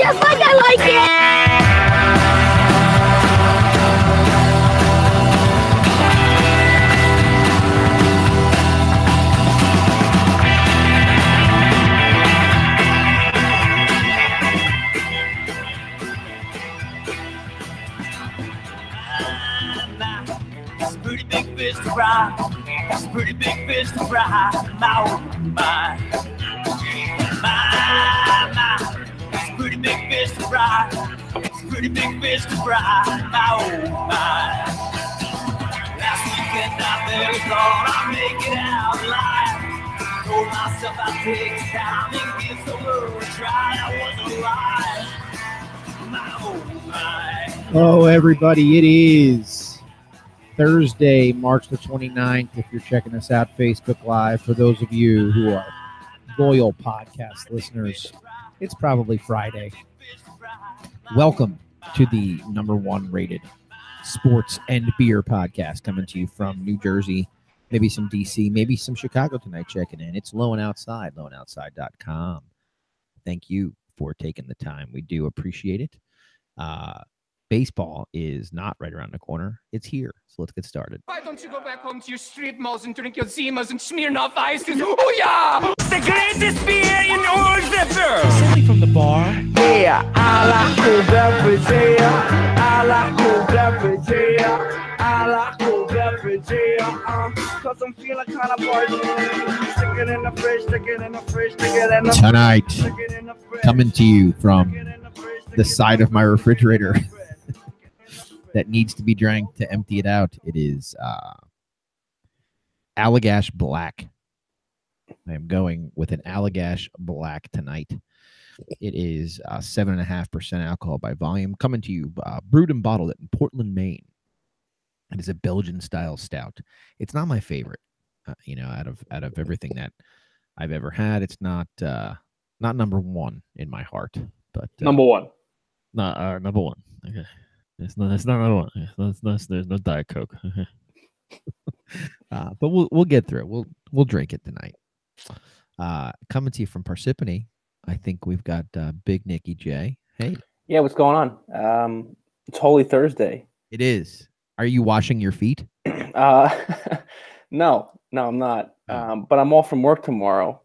just like I like it! It's a pretty big fish to fry. It's a pretty big fish to fry. My, oh, my. My. It's a pretty big fish to fry. It's a pretty big fish to fry. My, oh, my. Last weekend I barely thought I'd make it out alive. Told myself I'd take time and give the world a try. I was alive. My, oh, my. Oh, everybody, it is Thursday, March the 29th. If you're checking us out, Facebook Live. For those of you who are loyal podcast listeners, it's probably Friday. Welcome to the number one rated sports and beer podcast, coming to you from New Jersey, maybe some DC, maybe some Chicago tonight. Checking in. It's Low and Outside, lowandoutside.com. Thank you for taking the time. We do appreciate it. Baseball is not right around the corner. It's here. So let's get started. Why don't you go back home to your street malls and drink your Zimas and Smirnoff Ice? Oh, yeah! The greatest beer in all the world! Simply from the bar. Yeah, I like cool beverage, yeah. I like cool beverage, yeah. I like cool beverage, yeah. Cause I'm feeling kind of party. Stick it in the fridge, stick it in the fridge, stick it in the fridge. Tonight, Stick it in the fridge. coming to you from Stick it in the fridge, stick the it side of my refrigerator that needs to be drank to empty it out. It is Allagash Black. I am going with an Allagash Black tonight. It is 7.5% alcohol by volume. Coming to you, brewed and bottled in Portland, Maine. It is a Belgian-style stout. It's not my favorite, out of everything that I've ever had. It's not number one in my heart, but Number one. number one. Okay. It's not number one. There's no Diet Coke. But we'll get through it. We'll drink it tonight. Coming to you from Parsippany, I think we've got Big Nicky J. Hey. Yeah, what's going on? It's Holy Thursday. It is. Are you washing your feet? No, I'm not. But I'm off from work tomorrow.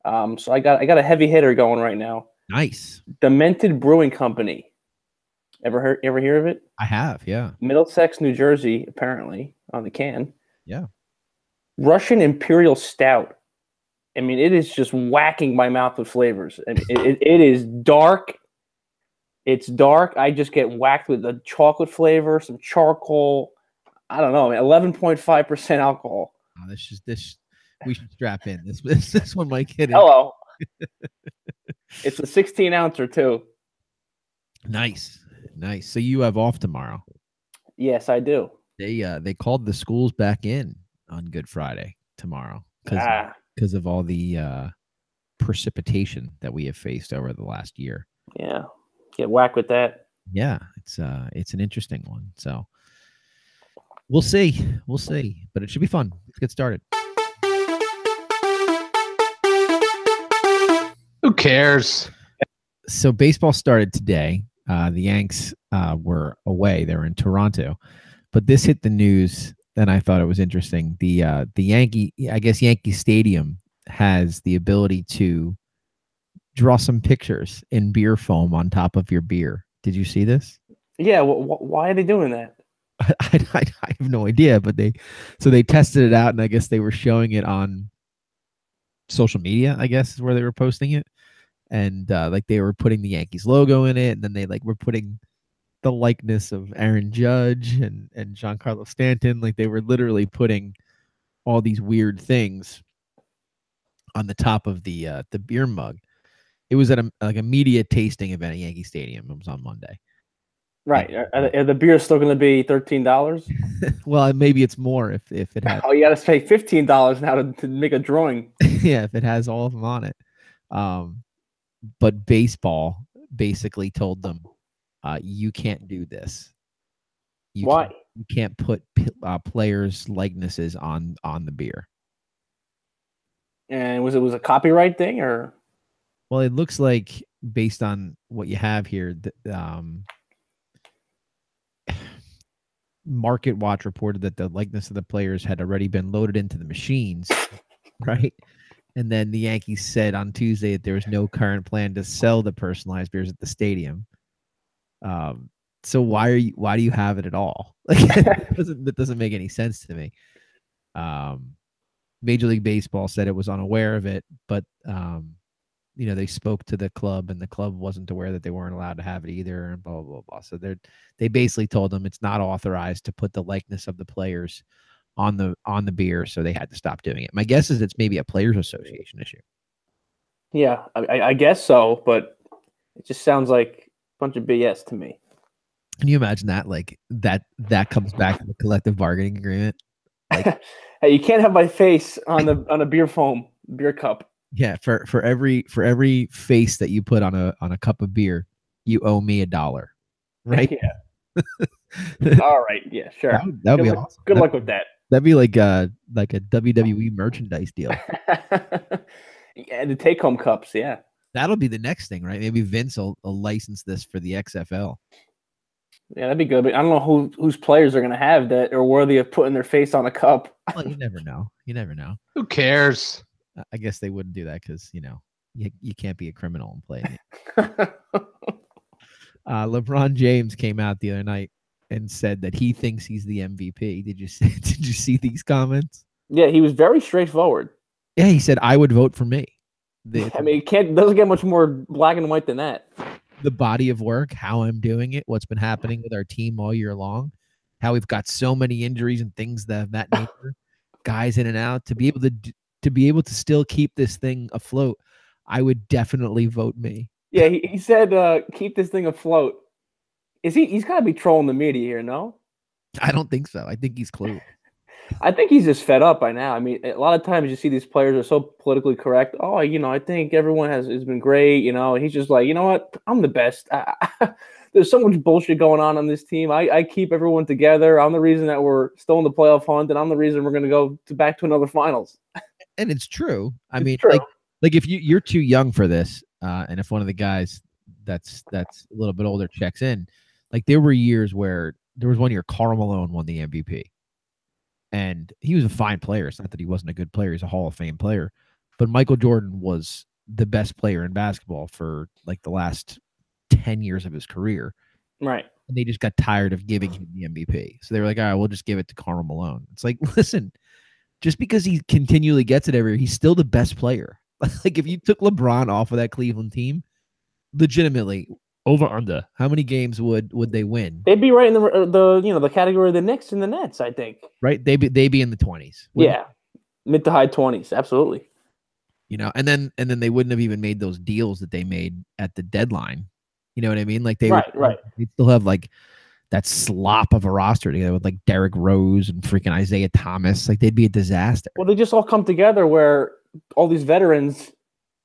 So I got a heavy hitter going right now. Nice. Demented Brewing Company. Ever hear of it? I have, yeah. Middlesex, New Jersey, apparently, on the can. Yeah. Russian Imperial Stout. I mean, it is just whacking my mouth with flavors. And it is dark. It's dark. I just get whacked with a chocolate flavor, some charcoal. I don't know, 11.5% alcohol. Oh, this we should strap in. This one might get it. Hello. It's a 16 ouncer too. Nice. So you have off tomorrow. Yes, I do. They called the schools back in on Good Friday tomorrow because of all the precipitation that we have faced over the last year. Yeah. Get whacked with that. Yeah, it's an interesting one. So we'll see, but it should be fun. Let's get started. Who cares? So baseball started today. The Yanks were away. They were in Toronto, but this hit the news, and I thought it was interesting. The Yankee Stadium has the ability to draw some pictures in beer foam on top of your beer. Did you see this? Yeah. Why are they doing that? I have no idea, but they tested it out, and I guess they were showing it on social media, I guess is where they were posting it. And they were putting the Yankees logo in it, and then they were putting the likeness of Aaron Judge and Giancarlo Stanton. They were literally putting all these weird things on the top of the beer mug. It was at a media tasting event at Yankee Stadium. It was on Monday. Right. Are the beers still going to be $13? Well, maybe it's more if it has. Oh, you got to pay $15 now to make a drawing. Yeah, if it has all of them on it. But baseball basically told them, you can't do this. Why? You can't put players' likenesses on the beer. And was it a copyright thing or? Well, it looks like based on what you have here, Market Watch reported that the likeness of the players had already been loaded into the machines, right? And then the Yankees said on Tuesday that there was no current plan to sell the personalized beers at the stadium. So why do you have it at all? Like, that doesn't make any sense to me. Major League Baseball said it was unaware of it, but they spoke to the club, and the club wasn't aware that they weren't allowed to have it either, and blah blah blah blah. So they basically told them it's not authorized to put the likeness of the players on the beer, so they had to stop doing it. My guess is it's maybe a players association issue. Yeah, I guess so, but it just sounds like a bunch of BS to me. Can you imagine that? Like that comes back to the collective bargaining agreement. Like, hey, you can't have my face on a beer cup. Yeah, for every face that you put on a cup of beer, you owe me $1, right? Yeah. All right. Yeah, sure. That would be awesome. Good luck with that. That'd be like a WWE merchandise deal. Yeah, the take-home cups. Yeah. That'll be the next thing, right? Maybe Vince will license this for the XFL. Yeah, that'd be good. But I don't know whose players are going to have that are worthy of putting their face on a cup. Well, you never know. You never know. Who cares? I guess they wouldn't do that because, you can't be a criminal and play it. LeBron James came out the other night and said that he thinks he's the MVP. Did you see these comments? Yeah, he was very straightforward. Yeah, he said, I would vote for me. It doesn't get much more black and white than that. The body of work, how I'm doing it, what's been happening with our team all year long, how we've got so many injuries and things that nature, guys in and out, to be able to still keep this thing afloat, I would definitely vote me. Yeah, he said, keep this thing afloat. He's got to be trolling the media here, no? I don't think so. I think he's clueless. I think he's just fed up by now. I mean, a lot of times you see these players are so politically correct. Oh, I think everyone has been great. He's just like, you know what? I'm the best. There's so much bullshit going on this team. I keep everyone together. I'm the reason that we're still in the playoff hunt, and I'm the reason we're going to go back to another finals. And it's true. True. Like if you're too young for this, and if one of the guys that's a little bit older checks in, like there were years where there was 1 year Karl Malone won the MVP. And he was a fine player. It's not that he wasn't a good player. He's a Hall of Fame player. But Michael Jordan was the best player in basketball for like the last 10 years of his career. Right. And they just got tired of giving him the MVP. So they were like, all right, we'll just give it to Karl Malone. It's like, listen, just because he continually gets it every year, he's still the best player. Like if you took LeBron off of that Cleveland team, legitimately, over under, how many games would they win? They'd be right in the category of the Knicks and the Nets, I think. Right, they'd be in the 20s. Yeah, mid to high 20s, absolutely. And then they wouldn't have even made those deals that they made at the deadline. You know what I mean? Like they'd still have like that slop of a roster together with like Derrick Rose and freaking Isaiah Thomas. Like they'd be a disaster. Well, they just all come together where all these veterans,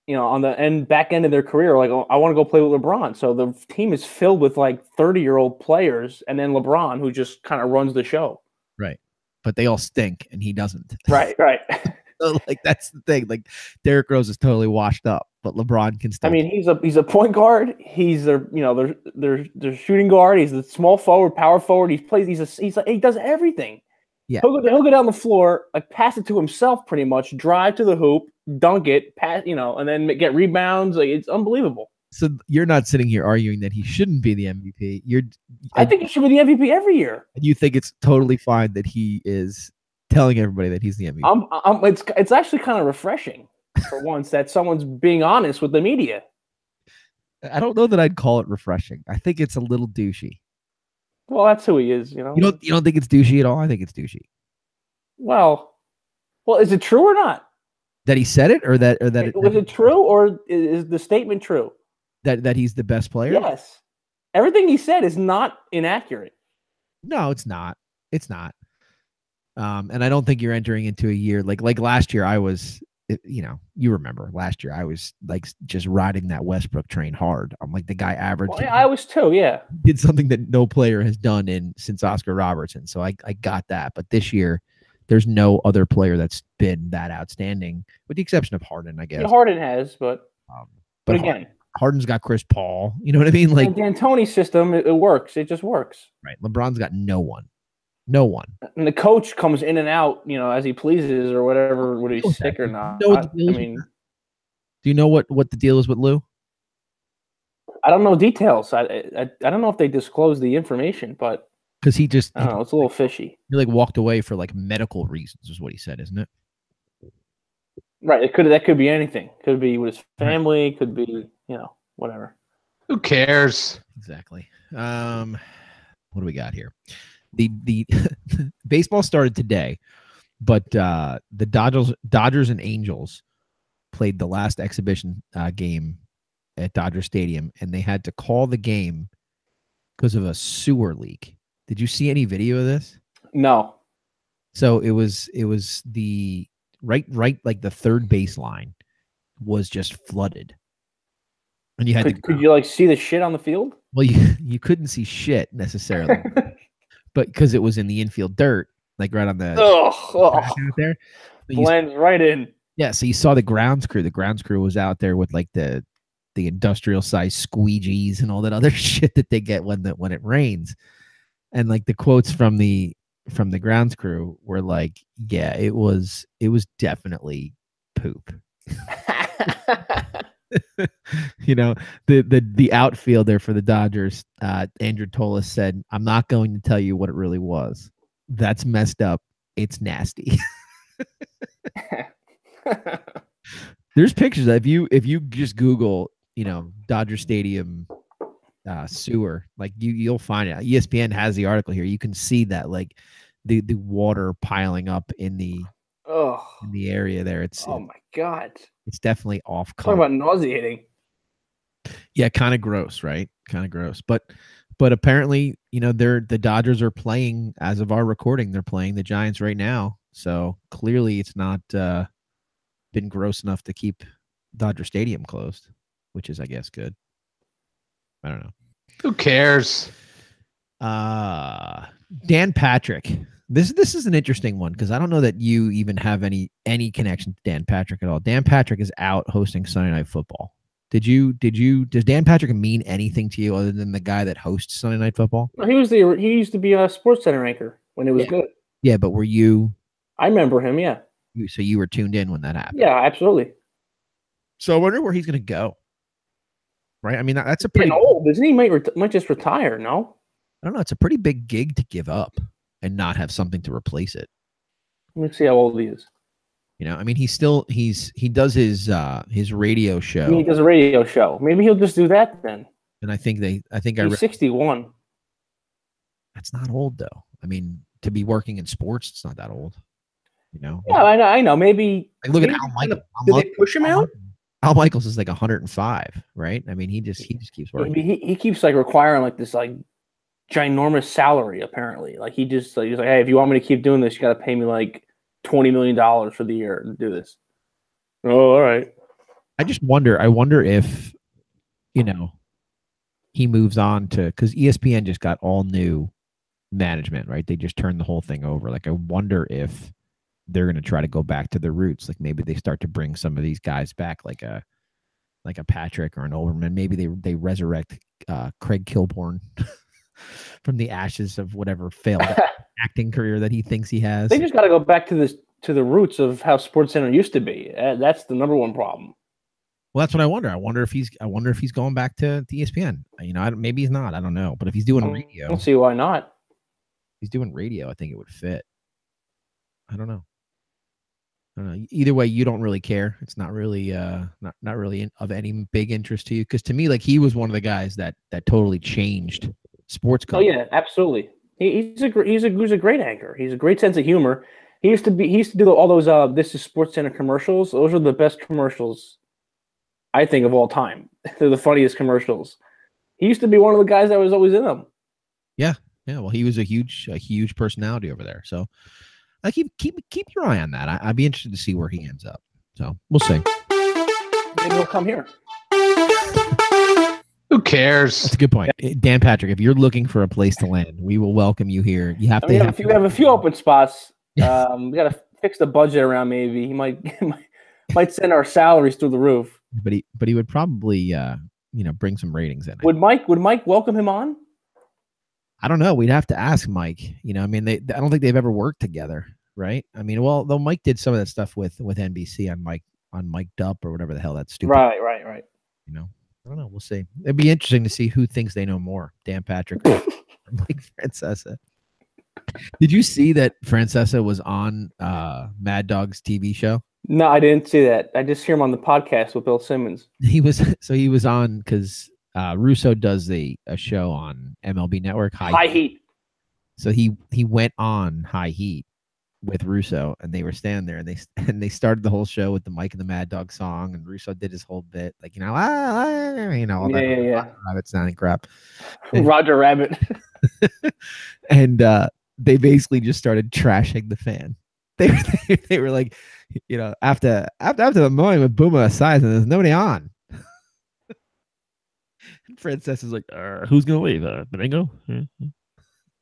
on the back end of their career, like, oh, I want to go play with LeBron. So the team is filled with like 30-year-old players, and then LeBron, who just kind of runs the show. Right. But they all stink, and he doesn't. Right. So, like, that's the thing. Like, Derrick Rose is totally washed up, but LeBron can still. I mean, he's a point guard. He's their shooting guard. He's the small forward, power forward. He does everything. Yeah. He'll go down the floor, like pass it to himself, pretty much, drive to the hoop, dunk it, pass, and then get rebounds. Like it's unbelievable. So you're not sitting here arguing that he shouldn't be the MVP. I think he should be the MVP every year. And you think it's totally fine that he is telling everybody that he's the MVP? It's actually kind of refreshing for once that someone's being honest with the media. I don't know that I'd call it refreshing. I think it's a little douchey. Well, that's who he is, You don't think it's douchey at all? I think it's douchey. Well, is it true or not? That he said it, or that was it true, or is the statement true? That he's the best player? Yes. Everything he said is not inaccurate. No, it's not. It's not. And I don't think you're entering into a year like last year. I was, you remember last year I was like just riding that Westbrook train hard. I'm like the guy averaged. Well, I was too. Yeah. Did something that no player has done since Oscar Robertson. So I got that. But this year, there's no other player that's been that outstanding, with the exception of Harden, I guess. Yeah, Harden has, but again, Harden's got Chris Paul. You know what I mean? Like, And D'Antoni's system, it works. It just works. right. LeBron's got no one. No one. And the coach comes in and out, as he pleases or whatever, whether he's sick or not. You know what the deal is with that? Do you know what the deal is with Lou? I don't know details. I don't know if they disclose the information, but Because he just I don't know. It's a little fishy. he like walked away for like medical reasons, is what he said, isn't it? Right. That could be anything. Could be with his family. Could be, whatever. Who cares? Exactly. What do we got here? The baseball started today, but the Dodgers and Angels played the last exhibition game at Dodger Stadium, and they had to call the game because of a sewer leak. Did you see any video of this? No. So it was the right like the third baseline was just flooded, and you had Could you see the shit on the field? well you couldn't see shit necessarily, but because it was in the infield dirt, like right on the track out there. But Blends right in. yeah, so you saw the grounds crew. The grounds crew was out there with like the industrial size squeegees and all that other shit that they get when it rains. And like the quotes from the grounds crew were like, yeah, it was definitely poop. The outfielder for the Dodgers, Andrew Tolis, said, "I'm not going to tell you what it really was. That's messed up. It's nasty." There's pictures. If you just Google, Dodger Stadium sewer, like you'll find it. ESPN has the article here. You can see that like the water piling up in the area there. It's my God. It's definitely off Talk color. about nauseating. Yeah, kind of gross, right? Kind of gross. But apparently, the Dodgers are playing, as of our recording, they're playing the Giants right now. So clearly it's not been gross enough to keep Dodger Stadium closed, which is, I guess, good. I don't know. Who cares? Dan Patrick. This is an interesting one because I don't know that you even have any connection to Dan Patrick at all. Dan Patrick is out hosting Sunday Night Football. Does Dan Patrick mean anything to you other than the guy that hosts Sunday Night Football? He used to be a Sports Center anchor when it was good. Yeah, but were you? I remember him. Yeah. So you were tuned in when that happened. Yeah, absolutely. So I wonder where he's going to go. Right. I mean, that's a pretty old, isn't he? Might just retire. No. I don't know. It's a pretty big gig to give up and not have something to replace it. Let me see how old he is. I mean, he does his radio show. He does a radio show. Maybe he'll just do that then. And I think he's 61. That's not old though. I mean, to be working in sports, it's not that old. Yeah, I know. Maybe look at Al Michaels. Did they push him out? Al Michaels is like 105, right? I mean, he just keeps working. He keeps requiring this ginormous salary. Apparently, he's like, hey, if you want me to keep doing this, you got to pay me $20 million for the year to do this. Oh, all right. I wonder if, he moves on to, because ESPN just got all new management, right? They just turned the whole thing over. I wonder if they're going to try to go back to their roots. Maybe they start to bring some of these guys back, like a Patrick or an Olbermann. Maybe they resurrect Craig Kilborn from the ashes of whatever failed acting career that he thinks he has. They just got to go back to the roots of how SportsCenter used to be. That's the number one problem. Well, that's what I wonder. I wonder if he's going back to ESPN. Maybe he's not. I don't know. But if he's doing radio, I don't see why not. If he's doing radio, I think it would fit. I don't know. Either way, you don't really care. It's not really not really of any big interest to you. Because to me, he was one of the guys that totally changed sports coverage. Oh yeah, absolutely. He's a great anchor. He's a great sense of humor. He used to do all those This Is SportsCenter commercials. Those are the best commercials, I think, of all time. They're the funniest commercials. He used to be one of the guys that was always in them. Yeah. Well, he was a huge personality over there. So keep your eye on that. I'd be interested to see where he ends up. So we'll see. Maybe he'll come here. Who cares? That's a good point. Dan Patrick, if you're looking for a place to land, we will welcome you here. You have to. We have a few open spots. We got to fix the budget around. Maybe he might send our salaries through the roof. But he would probably bring some ratings in. Would Mike welcome him on? I don't know. We'd have to ask Mike. I don't think they've ever worked together, right? I mean, well, though Mike did some of that stuff with NBC on Mike'd Up or whatever the hell that stupid. Right. I don't know. We'll see. It'd be interesting to see who thinks they know more, Dan Patrick or Mike Francesa. Did you see that Francesa was on Mad Dog's TV show? No, I didn't see that. I just hear him on the podcast with Bill Simmons. He was on because Russo does a show on MLB Network, High Heat. So he went on High Heat with Russo, and they were standing there, and they started the whole show with the Mike and the Mad Dog song, and Russo did his whole bit, like all that rabbit sounding crap. Roger Rabbit. And they basically just started trashing the fan. They were like, after the morning with Boomer aside, and there's nobody on. Princess is like, who's gonna leave? Domingo?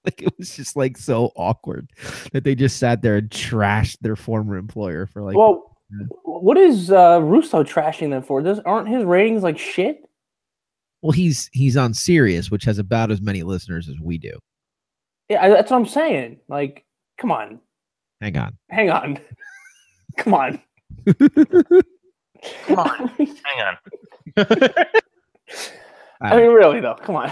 Like, it was just like so awkward that they just sat there and trashed their former employer for like. Well, what is Russo trashing them for? Aren't his ratings like shit? Well, he's on Sirius, which has about as many listeners as we do. Yeah, that's what I'm saying. Like, come on. Hang on. Come on. Come on. Hang on. I mean, really though. Come on.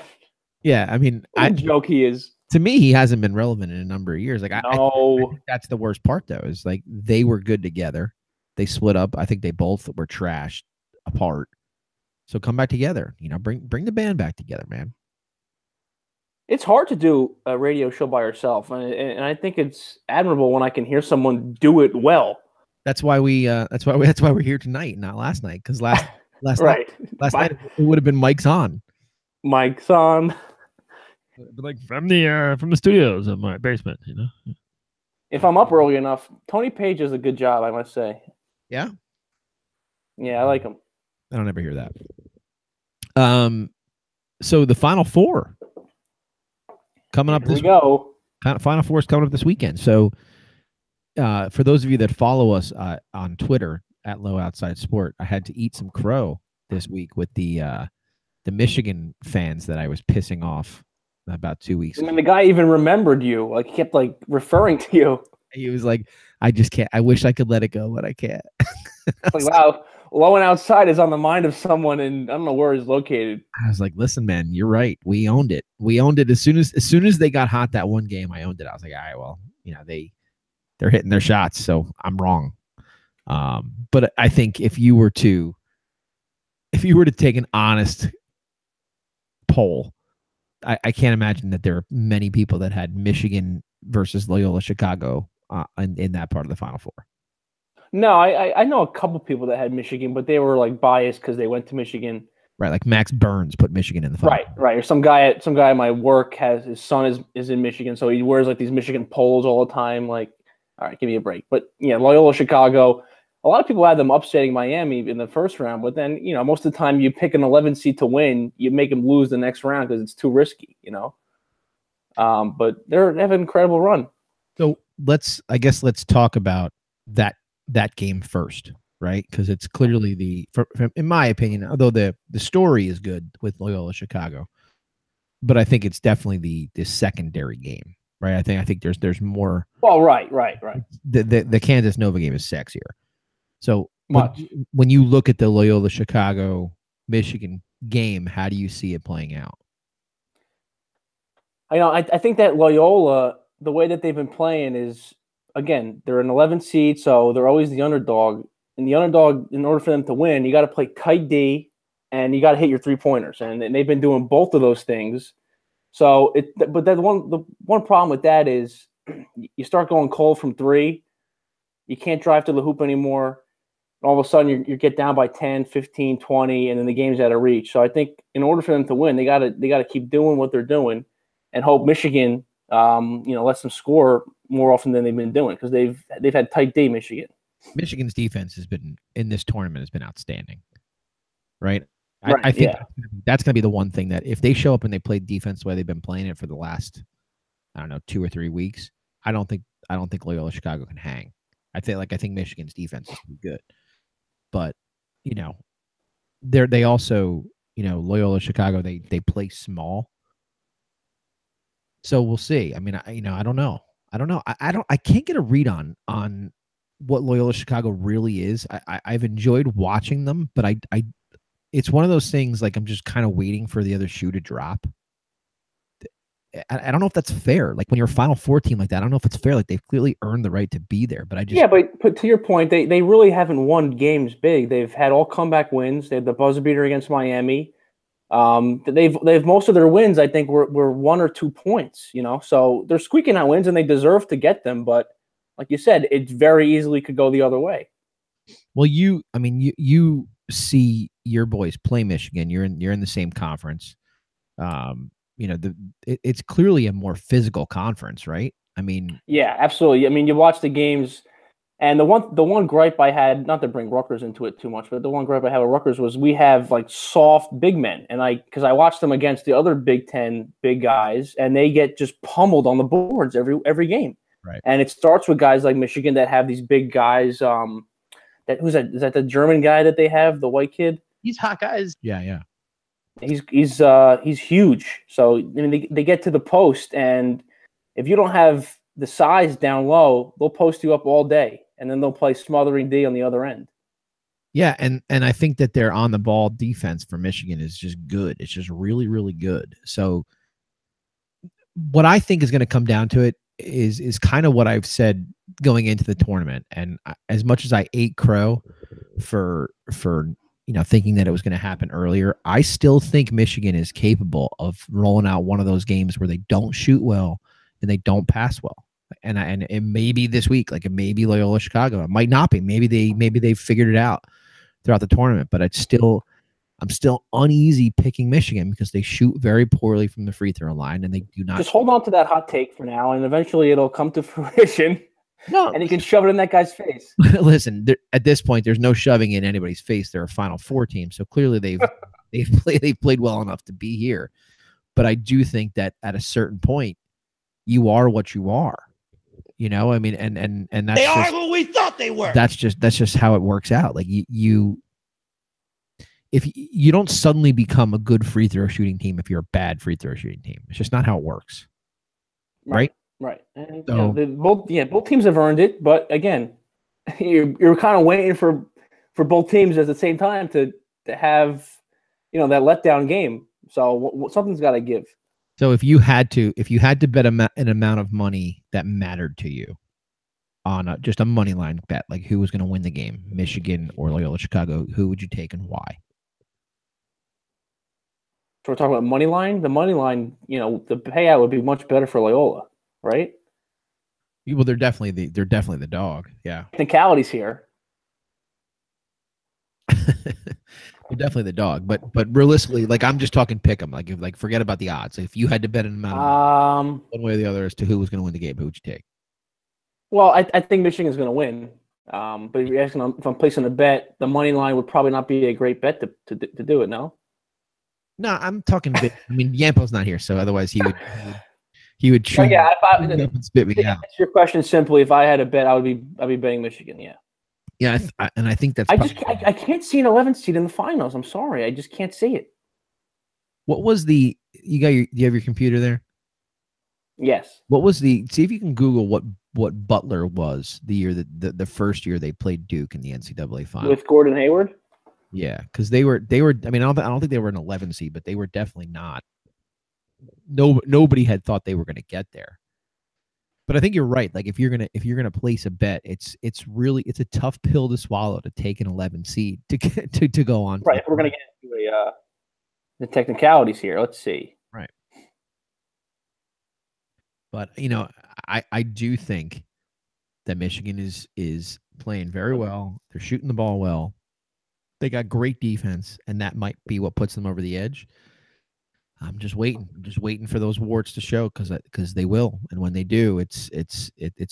Yeah, I mean, what a joke he is. To me, he hasn't been relevant in a number of years. Like, I think that's the worst part, though. Is like they were good together. They split up. I think they both were trashed apart. So come back together. Bring the band back together, man. It's hard to do a radio show by yourself, and I think it's admirable when I can hear someone do it well. That's why we're here tonight, not last night. Because last night it would have been Mike's on. Mike's on. But like from the studios of my basement, If I'm up early enough, Tony Page does a good job, I must say. Yeah. Yeah, I like him. I don't ever hear that. So the Final Four coming up this week. Final Four is coming up this weekend. So for those of you that follow us on Twitter at Low Outside Sport, I had to eat some crow this week with the Michigan fans that I was pissing off about 2 weeks ago. I mean, the guy even remembered you. Like, he kept like referring to you. He was like, I just can't. I wish I could let it go, but I can't. Like, wow, Low and Outside is on the mind of someone, and I don't know where he's located. I was like, listen, man, you're right. We owned it. As soon as they got hot that one game, I owned it. I was like, all right, well, they're hitting their shots, so I'm wrong. But I think if you were to take an honest poll, I can't imagine that there are many people that had Michigan versus Loyola Chicago in that part of the Final Four. No, I know a couple people that had Michigan, but they were like biased because they went to Michigan. Right, like Max Burns put Michigan in the Final Four. Right. Or some guy at my work has his son is in Michigan, so he wears like these Michigan polos all the time. Like, all right, give me a break. But yeah, Loyola Chicago. A lot of people had them upsetting Miami in the first round, but then, most of the time you pick an 11 seed to win, you make them lose the next round because it's too risky, But they have an incredible run. So let's talk about that game first, right? Because it's clearly in my opinion, although the story is good with Loyola Chicago, but I think it's definitely the secondary game, right? I think there's more. Well, right. The Kansas Nova game is sexier. So when you look at the Loyola Chicago Michigan game, how do you see it playing out? I think that Loyola, the way that they've been playing is, again, they're an 11 seed, so they're always the underdog. And the underdog, in order for them to win, you got to play tight D and you got to hit your 3-pointers. And they've been doing both of those things. So, but the one problem with that is you start going cold from 3, you can't drive to the hoop anymore. All of a sudden, you get down by 10, 15, 20, and then the game's out of reach. So I think in order for them to win, they got to keep doing what they're doing and hope Michigan, lets them score more often than they've been doing because they've had tight D. Michigan's defense has been in this tournament has been outstanding, right? Right, I think that's going to be the one thing that if they show up and they play defense the way they've been playing it for the last, 2 or 3 weeks, I don't think Loyola Chicago can hang. I think Michigan's defense is pretty good, but they also Loyola Chicago, they play small. So we'll see. I mean, I don't know. I can't get a read on what Loyola Chicago really is. I've enjoyed watching them, but it's one of those things like I'm just kind of waiting for the other shoe to drop. I don't know if that's fair. Like when you're a Final Four team like that, I don't know if it's fair. Like they've clearly earned the right to be there, but but to your point, they really haven't won games big. They've had all comeback wins. They had the buzzer beater against Miami. They've most of their wins, I think, were 1 or 2 points. So they're squeaking out wins and they deserve to get them. But like you said, it very easily could go the other way. Well, you see your boys play Michigan. You're in the same conference. It's clearly a more physical conference, right? I mean, yeah, absolutely. I mean, you watch the games, and the one gripe I had, not to bring Rutgers into it too much, but the one gripe I had with Rutgers was we have like soft big men, and because I watched them against the other Big Ten big guys, and they get just pummeled on the boards every game. Right. And it starts with guys like Michigan that have these big guys. Who's that? Is that the German guy that they have, the white kid? He's hot, guys. Yeah. He's huge. So I mean, they get to the post, and if you don't have the size down low, they'll post you up all day, and then they'll play smothering D on the other end. Yeah, and I think that their on the ball defense for Michigan is just good. It's just really, really good. So what I think is going to come down to it is kind of what I've said going into the tournament. And as much as I ate crow for thinking that it was going to happen earlier, I still think Michigan is capable of rolling out one of those games where they don't shoot well and they don't pass well. And it may be this week, like it may be Loyola Chicago. It might not be. Maybe they've figured it out throughout the tournament. But I'm still uneasy picking Michigan because they shoot very poorly from the free throw line and they do not. Just hold on to that hot take for now, and eventually it'll come to fruition. No, and you can shove it in that guy's face. Listen, at this point, there's no shoving in anybody's face. They're a Final Four team, so clearly they've played well enough to be here. But I do think that at a certain point, you are what you are. I mean, and that's they are who we thought they were. That's just how it works out. Like if you don't suddenly become a good free throw shooting team if you're a bad free throw shooting team. It's just not how it works. Right? Right. And both teams have earned it, but again, you're kind of waiting for both teams at the same time to have that letdown game. So something's got to give. So if you had to bet an amount of money that mattered to you on just a money line bet, like who was going to win the game, Michigan or Loyola Chicago, who would you take and why? So we're talking about money line. The money line, the payout would be much better for Loyola, right? Well, they're definitely the dog. Yeah, technicalities here. They're definitely the dog, but realistically, like I'm just talking pick 'em. Like forget about the odds. If you had to bet an amount one way or the other as to who was going to win the game, who would you take? Well, I think Michigan's going to win. But if you're asking if I'm placing a bet, the money line would probably not be a great bet to do it. No. No, I'm talking. I mean, Yampo's not here, so otherwise he would chew. Yeah, spit me out. That's your question. Simply, if I had a bet, I'd be betting Michigan. Yeah. Yeah, and I think that's. I can't see an 11th seed in the finals. I'm sorry, I just can't see it. What was the? Do you have your computer there? Yes. What was the? See if you can Google what Butler was the year that the first year they played Duke in the NCAA final with Gordon Hayward. Yeah, because they were. I mean, I don't think they were an 11 seed, but they were definitely not. Nobody had thought they were going to get there. But I think you're right. Like if you're gonna place a bet, it's a tough pill to swallow to take an 11 seed to go on. Right. If we're gonna get into the technicalities here, let's see. Right. But I do think that Michigan is playing very well. They're shooting the ball well. They got great defense, and that might be what puts them over the edge. I'm just waiting. I'm just waiting for those warts to show because they will, and when they do, it's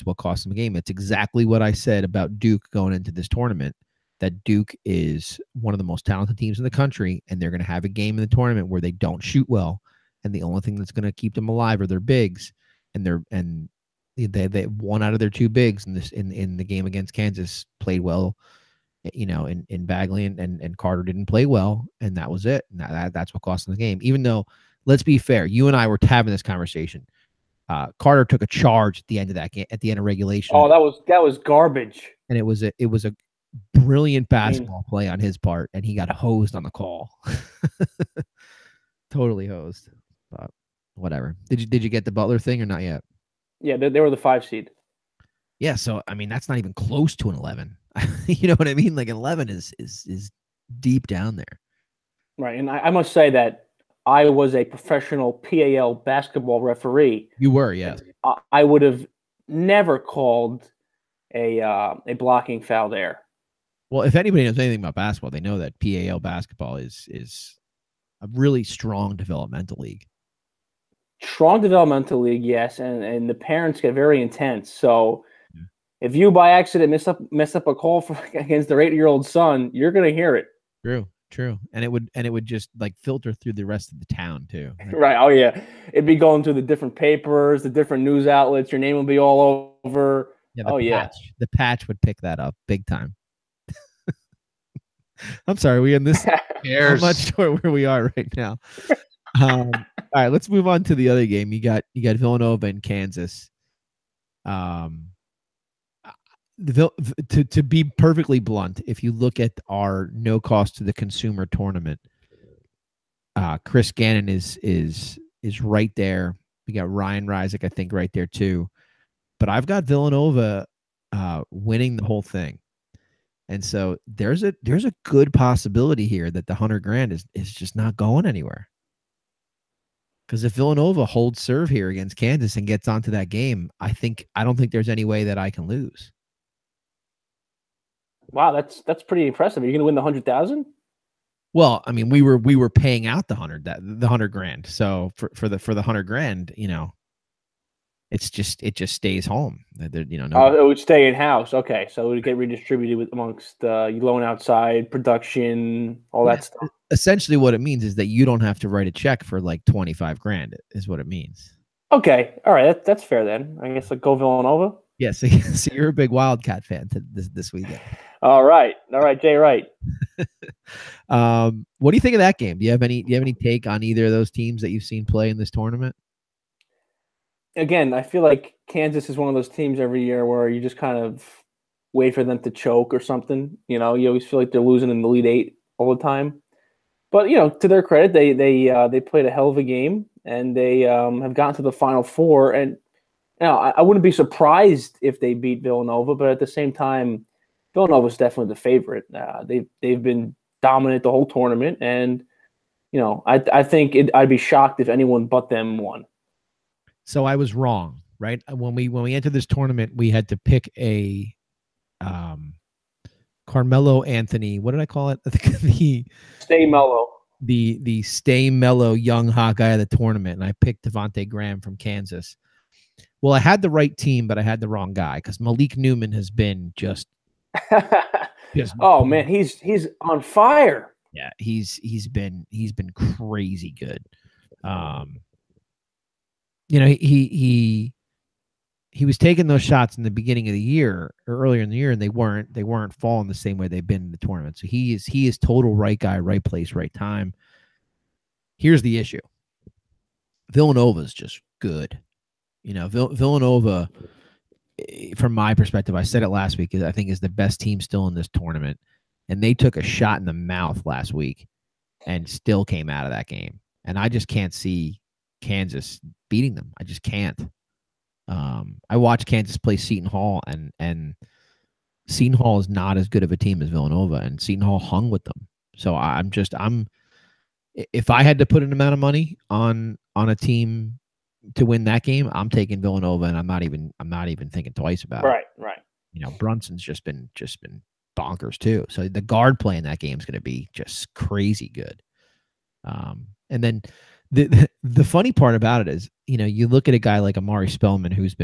what costs them a game. It's exactly what I said about Duke going into this tournament. That Duke is one of the most talented teams in the country, and they're going to have a game in the tournament where they don't shoot well, and the only thing that's going to keep them alive are their bigs, they one out of their two bigs in the game against Kansas played well. in Bagley and Carter didn't play well, and that was it. And that's what cost them the game. Even though, let's be fair, you and I were having this conversation. Carter took a charge at the end of that game, at the end of regulation. Oh, that was garbage. And it was a brilliant basketball play on his part, and he got hosed on the call. Totally hosed. But whatever. Did you get the Butler thing or not yet? Yeah, they were the 5 seed. Yeah, so I mean that's not even close to an 11. You know what I mean? Like an 11 is deep down there. Right, and I must say that I was a professional PAL basketball referee. You were, yes. I would have never called a blocking foul there. Well, if anybody knows anything about basketball, they know that PAL basketball is a really strong developmental league. Strong developmental league, yes, and the parents get very intense. So if you by accident mess up a call against their 8-year-old son, you're going to hear it. True, and it would just like filter through the rest of the town too. Right. Oh yeah, it'd be going through the different papers, the different news outlets. Your name will be all over. Yeah, the patch would pick that up big time. I'm sorry, we in this. I'm not sure where we are right now. All right, let's move on to the other game. You got Villanova and Kansas. To be perfectly blunt, if you look at our no cost to the consumer tournament, Chris Gannon is right there. We got Ryan Rizik, I think, right there too. But I've got Villanova winning the whole thing. And so there's a good possibility here that the $100,000 is just not going anywhere. Because if Villanova holds serve here against Kansas and gets onto that game, I don't think there's any way that I can lose. Wow, that's pretty impressive. Are you going to win the 100,000? Well, I mean, we were paying out the $100,000. So for the $100,000, it just stays home. It would stay in house. Okay, so it would get redistributed amongst loan outside production, all that stuff. Essentially, what it means is that you don't have to write a check for like $25,000. Is what it means. Okay, all right, that's fair then. I guess go Villanova. Yeah, so you're a big Wildcat fan this weekend. All right, Jay Wright. What do you think of that game? Do you have any take on either of those teams that you've seen play in this tournament? Again, I feel like Kansas is one of those teams every year where you just kind of wait for them to choke or something. You always feel like they're losing in the Elite Eight all the time. But to their credit, they played a hell of a game and they have gotten to the Final Four. And I wouldn't be surprised if they beat Villanova, but at the same time, Villanova is definitely the favorite. They've been dominant the whole tournament, and I think I'd be shocked if anyone but them won. So I was wrong, right? When we entered this tournament, we had to pick a Carmelo Anthony. What did I call it? The Stay mellow. The stay mellow young hot guy of the tournament, and I picked Devontae Graham from Kansas. Well, I had the right team, but I had the wrong guy because Malik Newman has been just oh man, he's on fire. Yeah, he's been crazy good. He was taking those shots in the beginning of the year or earlier in the year, and they weren't falling the same way they've been in the tournament. So he is total right guy, right place, right time. Here's the issue. Villanova's just good. Villanova, from my perspective, I said it last week, I think is the best team still in this tournament. And they took a shot in the mouth last week and still came out of that game. And I just can't see Kansas beating them. I just can't. I watched Kansas play Seton Hall, and Seton Hall is not as good of a team as Villanova, and Seton Hall hung with them. So if I had to put an amount of money on a team to win that game, I'm taking Villanova, and I'm not even thinking twice about it. Right. Brunson's just been bonkers too. So the guard play in that game is going to be just crazy good. And then the funny part about it is, you look at a guy like Amari Spellman, who's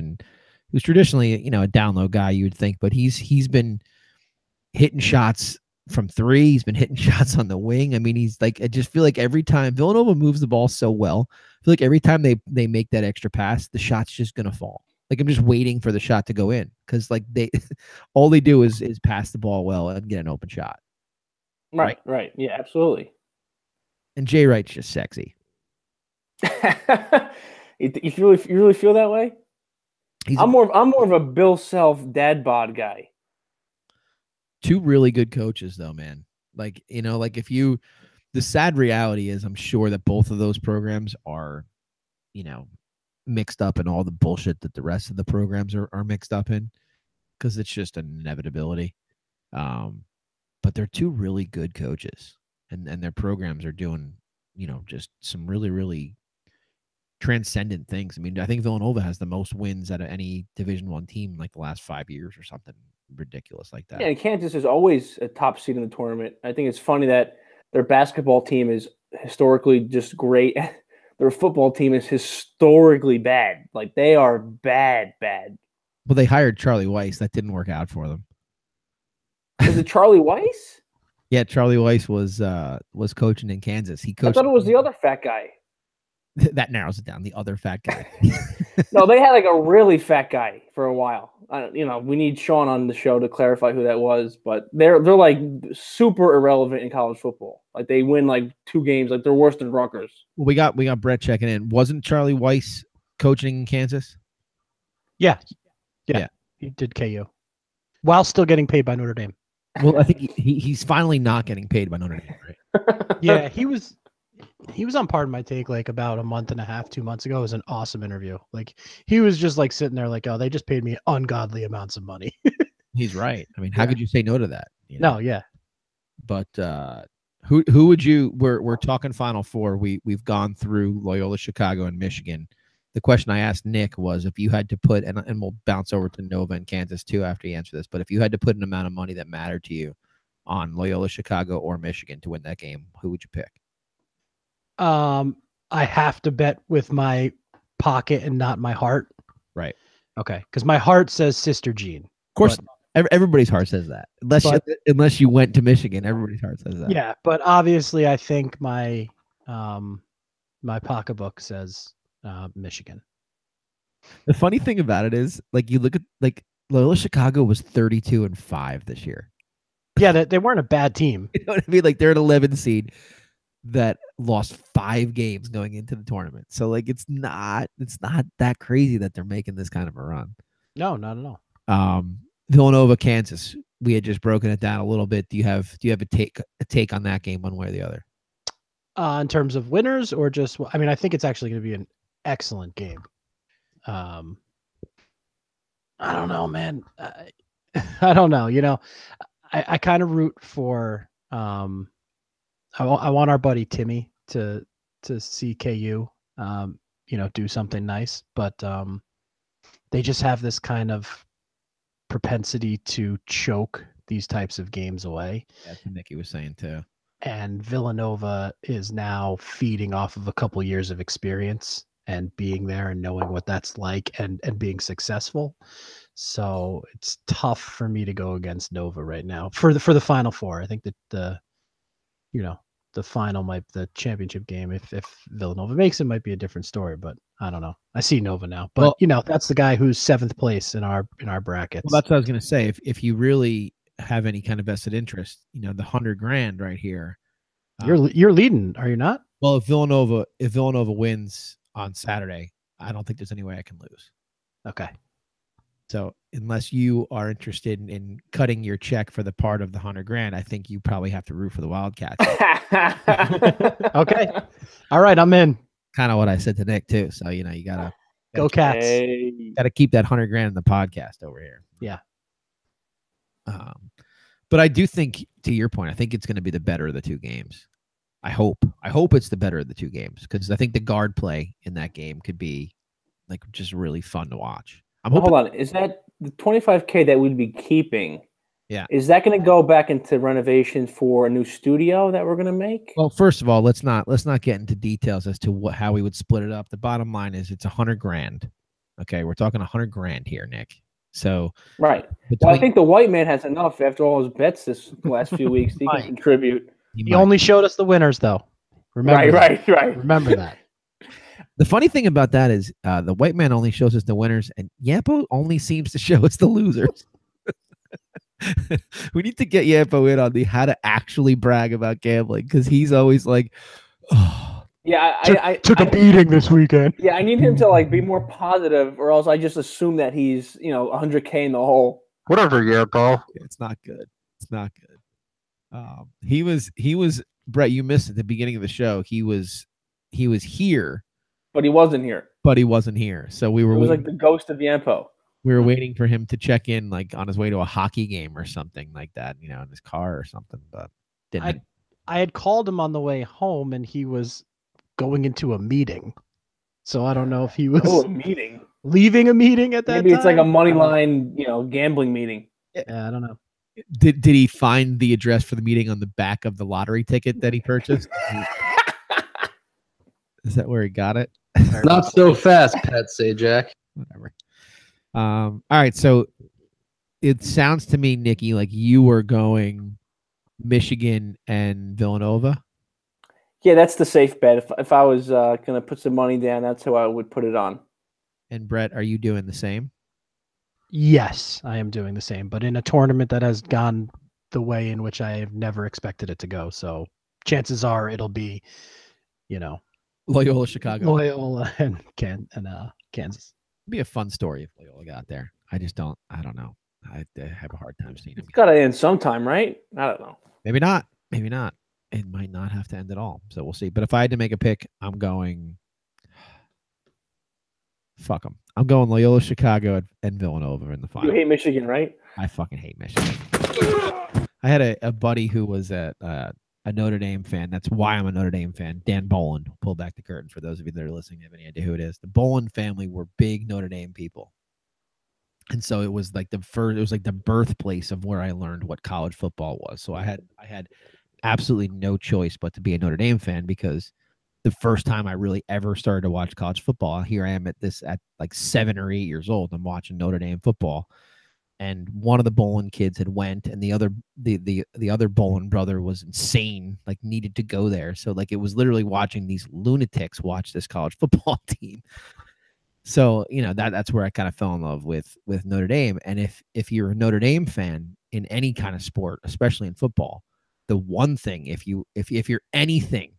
traditionally, a down low guy, you would think, but he's been hitting shots from three. He's been hitting shots on the wing. I mean, he's like, I just feel like every time Villanova moves the ball so well, I feel like every time they make that extra pass, the shot's just going to fall. Like I'm just waiting for the shot to go in because like they all they do is pass the ball well and get an open shot. Right. Yeah, absolutely. And Jay Wright's just sexy. you really feel that way? I'm more of a Bill Self dad bod guy. Two really good coaches though, man. Like, you know, like the sad reality is I'm sure that both of those programs are, you know, mixed up in all the bullshit that the rest of the programs are mixed up in because it's just an inevitability. But they're two really good coaches and their programs are doing, you know, just some really, really transcendent things. I mean, I think Villanova has the most wins out of any Division I team in like the last 5 years or something ridiculous like that. Yeah, and Kansas is always a top seed in the tournament. I think it's funny that their basketball team is historically just great. Their football team is historically bad. Like they are bad. Well, they hired Charlie Weiss. That didn't work out for them. Was it Charlie Weiss? Yeah, Charlie Weiss was coaching in Kansas. He coached. I thought it was the other fat guy. That narrows it down. The other fat guy. No, they had like a really fat guy for a while. You know, we need Sean on the show to clarify who that was, but they're like super irrelevant in college football. Like they win like 2 games, like they're worse than Rutgers. Well, we got Brett checking in. Wasn't Charlie Weiss coaching in Kansas? Yeah. He did KU while still getting paid by Notre Dame. Well, I think he's finally not getting paid by Notre Dame, right? Yeah, he was on Pardon My Take like about a month and a half, 2 months ago. It was an awesome interview. Like he was just like sitting there like, oh, they just paid me ungodly amounts of money. He's right. I mean, how could you say no to that? You know? No, yeah. But who would you? We're talking Final Four. We've gone through Loyola Chicago and Michigan. The question I asked Nick was if you had to put, and we'll bounce over to Nova and Kansas too after you answer this, but if you had to put an amount of money that mattered to you on Loyola Chicago or Michigan to win that game, who would you pick? I have to bet with my pocket and not my heart. Right. Okay. Because my heart says Sister Jean. Of course, everybody's heart says that. Unless you went to Michigan, everybody's heart says that. Yeah, but obviously I think my my pocketbook says Michigan. The funny thing about it is, like, you look at like Loyola Chicago was 32-5 this year. Yeah, they weren't a bad team. You know what I mean? Like they're an 11 seed that lost 5 games going into the tournament. So like it's not that crazy that they're making this kind of a run. No, not at all. Villanova, Kansas. We had just broken it down a little bit. Do you have a take on that game one way or the other? In terms of winners or just, I mean, I think it's actually going to be an excellent game. I don't know, man. I don't know. You know, I kind of root for, I want our buddy Timmy to see KU, you know, do something nice, but they just have this kind of propensity to choke these types of games away. That's what Nicky was saying too. And Villanova is now feeding off of a couple years of experience and being there and knowing what that's like and being successful. So it's tough for me to go against Nova right now for the Final Four. I think that the championship game, if Villanova makes it, might be a different story, but I don't know. I see Nova now, but you know, that's the guy who's 7th place in our brackets. Well, that's what I was going to say. If you really have any kind of vested interest, you know, the $100,000 right here. You're leading, are you not? Well, if Villanova wins on Saturday, I don't think there's any way I can lose. Okay. So unless you are interested in cutting your check for the part of the $100,000, I think you probably have to root for the Wildcats. Okay. All right, I'm in. Kind of what I said to Nick too. So you know, you gotta go Cats. Gotta keep that $100,000 in the podcast over here. Yeah. But I do think, to your point, I think it's going to be the better of the 2 games. I hope it's the better of the 2 games because I think the guard play in that game could be like just really fun to watch. Hold on, is that the $25,000 that we'd be keeping? Yeah, is that going to go back into renovation for a new studio that we're going to make? Well, first of all, let's not get into details as to how we would split it up. The bottom line is it's $100,000. Okay, we're talking $100,000 here, Nick. So right. Well, I think the white man has enough after all his bets this last few weeks. He can contribute. He only showed us the winners, though. Remember right. Remember that. The funny thing about that is the white man only shows us the winners, and Yampo only seems to show us the losers. We need to get Yampo in on the how to actually brag about gambling, because he's always like, oh, Yeah, Took a beating this weekend. yeah, I need him to like be more positive, or else I just assume that he's 100K in the hole. Whatever, yeah, Paul. it's not good. It's not good. He was Brett. You missed at the beginning of the show. He was here, But he wasn't here. but he wasn't here. So we It were was like the ghost of Yampo. we were waiting for him to check in, like on his way to a hockey game or something like that, in his car or something. But didn't. I had called him on the way home, and he was going into a meeting. So I don't know if he was Oh, a meeting. leaving a meeting at that Maybe time. it's like a money line, gambling meeting. Yeah, I don't know. Did he find the address for the meeting on the back of the lottery ticket that he purchased? Is that where he got it? Not so fast, Pet Sajak. Whatever. All right. So it sounds to me, Nikki, like you were going Michigan and Villanova. Yeah, that's the safe bet. If I was going to put some money down, that's how I would put it on. And Brett, are you doing the same? Yes, I am doing the same, but in a tournament that has gone the way in which I have never expected it to go. So chances are it'll be, Loyola Chicago. Loyola and Kansas. It'd be a fun story if Loyola got there. I don't know. I have a hard time seeing him. It's got to end sometime, right? I don't know. Maybe not. Maybe not. It might not have to end at all. So we'll see. But if I had to make a pick, I'm going. Fuck them. I'm going Loyola Chicago and Villanova in the final. You hate Michigan, right? I fucking hate Michigan. I had a buddy who was a Notre Dame fan. That's why I'm a Notre Dame fan. Dan Bolin. Pull back the curtain for those of you that are listening. Have any idea who it is? The Bolin family were big Notre Dame people. And so it was like the birthplace of where I learned what college football was. So I had absolutely no choice but to be a Notre Dame fan, because the first time I really ever started to watch college football, here I am at like 7 or 8 years old. I'm watching Notre Dame football, and one of the Bolin kids had went, and the other Bolin brother was insane, like needed to go there. So like it was literally watching these lunatics watch this college football team. So, that's where I kind of fell in love with Notre Dame. And if you're a Notre Dame fan in any kind of sport, especially in football, the one thing, if you're anything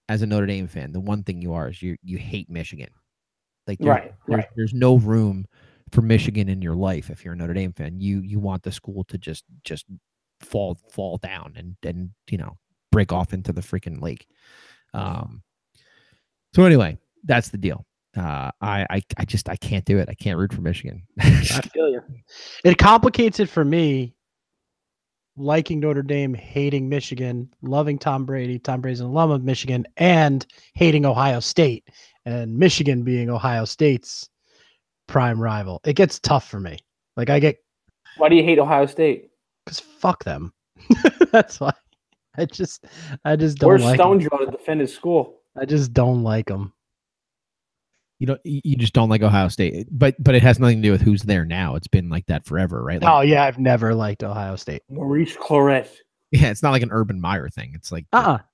as a Notre Dame fan, the one thing you are is you hate Michigan. Like there's no room for Michigan in your life if you're a Notre Dame fan. You want the school to just fall down and break off into the freaking lake. So anyway, that's the deal. I can't do it. I can't root for Michigan. I feel you. It complicates it for me. Liking Notre Dame, hating Michigan, loving Tom Brady. Tom Brady's an alum of Michigan, and hating Ohio State, and Michigan being Ohio State's prime rival. It gets tough for me. Like Why do you hate Ohio State? Because fuck them. That's why. I just don't Where's like Stonejaw to defend his school? I just don't like them. You just don't like Ohio State, but it has nothing to do with who's there now. It's been like that forever, right? Oh yeah, I've never liked Ohio State. Maurice Claret. Yeah, it's not like an Urban Meyer thing. It's like